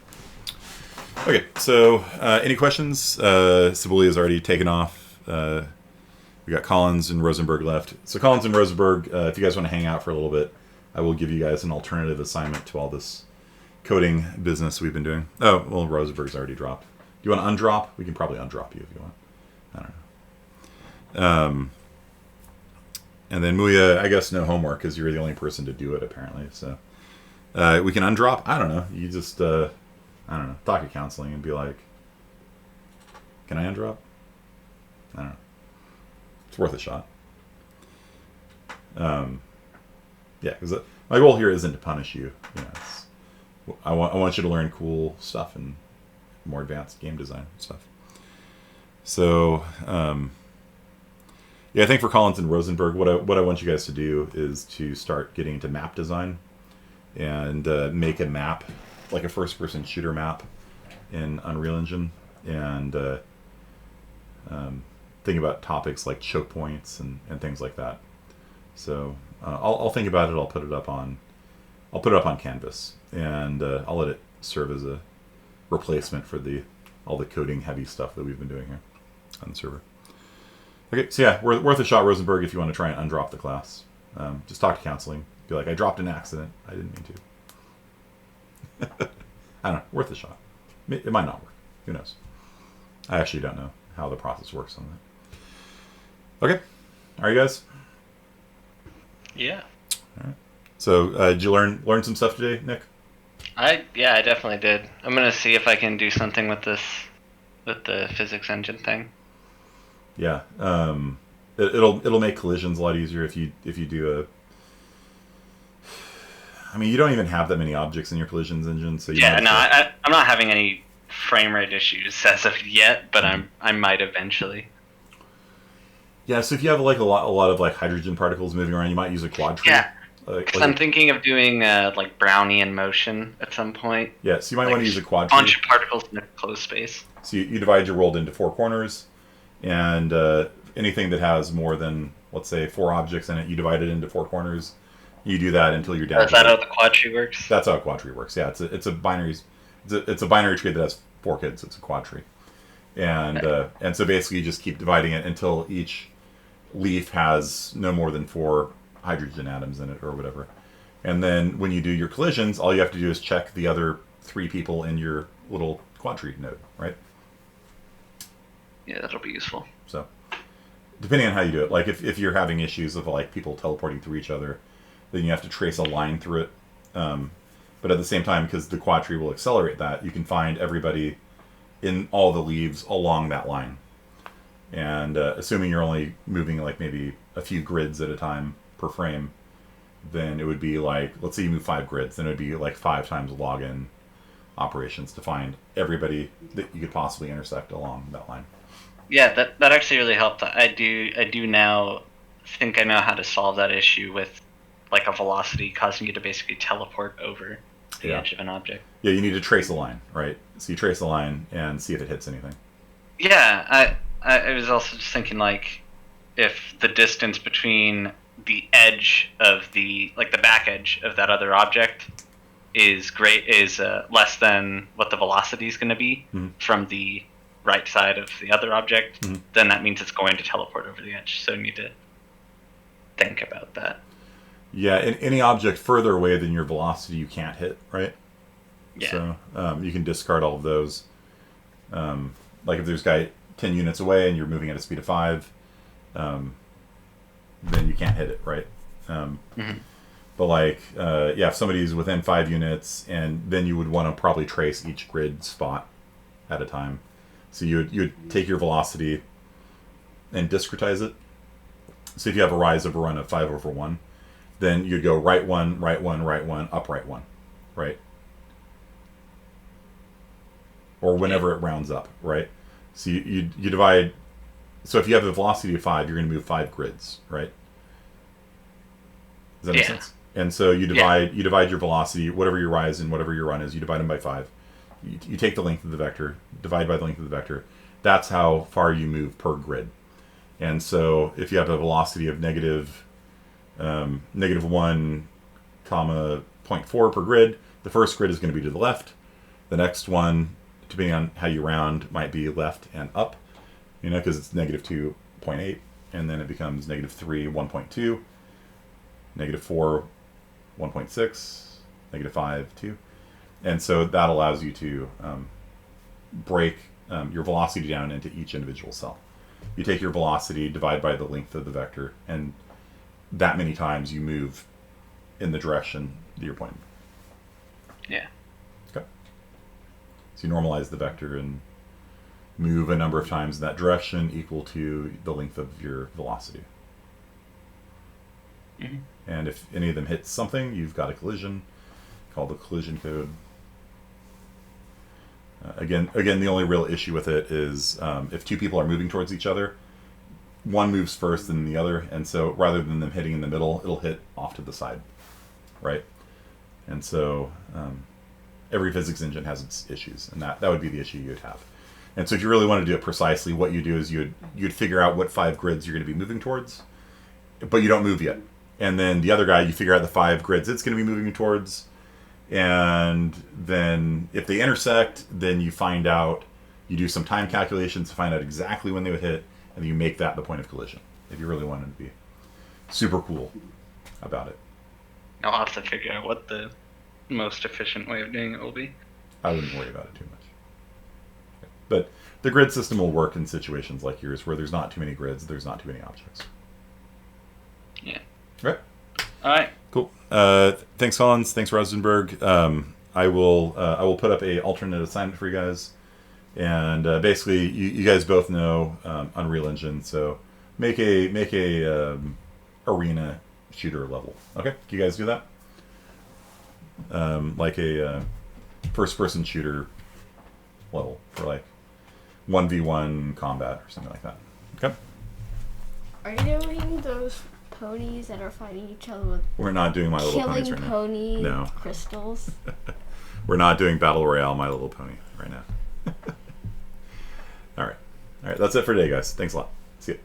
Okay, so any questions? Cebulia has already taken off. We got Collins and Rosenberg left. So Collins and Rosenberg, if you guys want to hang out for a little bit, I will give you guys an alternative assignment to all this coding business we've been doing. Oh, well, Rosenberg's already dropped. Do you want to undrop? We can probably undrop you if you want. I don't know. And then Muya, I guess no homework because you're the only person to do it apparently. So we can undrop. I don't know. You just I don't know. Talk to counseling and be like, can I undrop? I don't know. It's worth a shot. Yeah, because my goal here isn't to punish you. I want you to learn cool stuff and more advanced game design stuff. So, yeah, I think for Collins and Rosenberg, what I want you guys to do is to start getting into map design and make a map, like a first-person shooter map in Unreal Engine, and thinking about topics like choke points and things like that. So I'll think about it. I'll put it up on Canvas, and I'll let it serve as a replacement for all the coding heavy stuff that we've been doing here on the server. Okay, so yeah, worth a shot, Rosenberg, if you want to try and undrop the class. Just talk to counseling. Be like, I dropped an accident. I didn't mean to. I don't know. Worth a shot. It might not work. Who knows? I actually don't know how the process works on that. Okay. All right, guys? Yeah. All right. So, did you learn some stuff today, Nick? I definitely did. I'm gonna see if I can do something with the physics engine thing. Yeah. It'll make collisions a lot easier if you do a. I mean, you don't even have that many objects in your collisions engine, so I'm not having any frame rate issues as of yet, but I might eventually. Yeah, so if you have like a lot of like hydrogen particles moving around, you might use a quadtree. Yeah, because I'm thinking of doing like Brownian motion at some point. Yeah, so you might want to use a quadtree. Bunch of particles in a closed space. So you divide your world into 4 corners, and anything that has more than, let's say, 4 objects in it, you divide it into 4 corners. You do that until you're down. Is that how the quadtree works? That's how a quadtree works. Yeah, it's a binary tree that has 4 kids. It's a quadtree, and so basically you just keep dividing it until each leaf has no more than 4 hydrogen atoms in it or whatever. And then when you do your collisions, all you have to do is check the other 3 people in your little quadtree node, right? Yeah, that'll be useful. So, depending on how you do it, like if you're having issues of like people teleporting through each other, then you have to trace a line through it. But at the same time, because the quadtree will accelerate that, you can find everybody in all the leaves along that line. And assuming you're only moving like maybe a few grids at a time per frame, then it would be like, let's say you move 5 grids, then it would be like 5 times log-in operations to find everybody that you could possibly intersect along that line. Yeah, that actually really helped. I do now think I know how to solve that issue with like a velocity causing you to basically teleport over the edge of an object. Yeah, you need to trace a line, right? So you trace a line and see if it hits anything. Yeah, I was also just thinking like if the distance between the edge of the back edge of that other object is less than what the velocity is going to be from the right side of the other object, then that means it's going to teleport over the edge. So you need to think about that. Yeah, in any object further away than your velocity you can't hit, right? Yeah. So you can discard all of those. Like if there's a guy 10 units away and you're moving at a speed of 5, then you can't hit it, right? But like, if somebody's within 5 units, and then you would want to probably trace each grid spot at a time. So you'd take your velocity and discretize it. So if you have a rise over run of 5/1, then you'd go right 1, right 1, right 1, up right 1, right? Or whenever it rounds up, right? So you divide. So if you have a velocity of 5, you're going to move 5 grids, right? Does that make sense? And so you divide your velocity, whatever your rise and whatever your run is, you divide them by 5. You take the length of the vector, divide by the length of the vector. That's how far you move per grid. And so if you have a velocity of negative 1, 0.4 per grid, the first grid is going to be to the left. The next one, depending on how you round, might be left and up, because it's negative 2.8, and then it becomes negative 3, 1.2, negative 4, 1.6, negative 5, 2. And so that allows you to break your velocity down into each individual cell. You take your velocity, divide by the length of the vector, and that many times you move in the direction that you're pointing. Yeah. Okay. So you normalize the vector and move a number of times in that direction equal to the length of your velocity. And if any of them hits something, you've got a collision called the collision code. Again, the only real issue with it is if 2 people are moving towards each other, one moves first than the other, and so rather than them hitting in the middle, it'll hit off to the side, right? And so every physics engine has its issues, and that would be the issue you'd have. And so if you really want to do it precisely, what you do is you'd figure out what 5 grids you're going to be moving towards, but you don't move yet. And then the other guy, you figure out the 5 grids it's going to be moving towards, and then if they intersect, then you find out, you do some time calculations to find out exactly when they would hit, and then you make that the point of collision, if you really wanted to be super cool about it. I'll have to figure out what the most efficient way of doing it will be. I wouldn't worry about it too much. But the grid system will work in situations like yours, where there's not too many grids, there's not too many objects. Yeah. Right. All right. Cool. Thanks, Collins. Thanks, Rosenberg. I will put up a alternate assignment for you guys, and basically, you guys both know Unreal Engine, so make a arena shooter level. Okay, can you guys do that? Like a first-person shooter level for like 1v1 combat or something like that. Okay. Are you doing those ponies that are fighting each other with We're not doing My Little Ponies right killing now. pony No. crystals? We're not doing Battle Royale My Little Pony right now. All right. That's it for today, guys. Thanks a lot. See ya.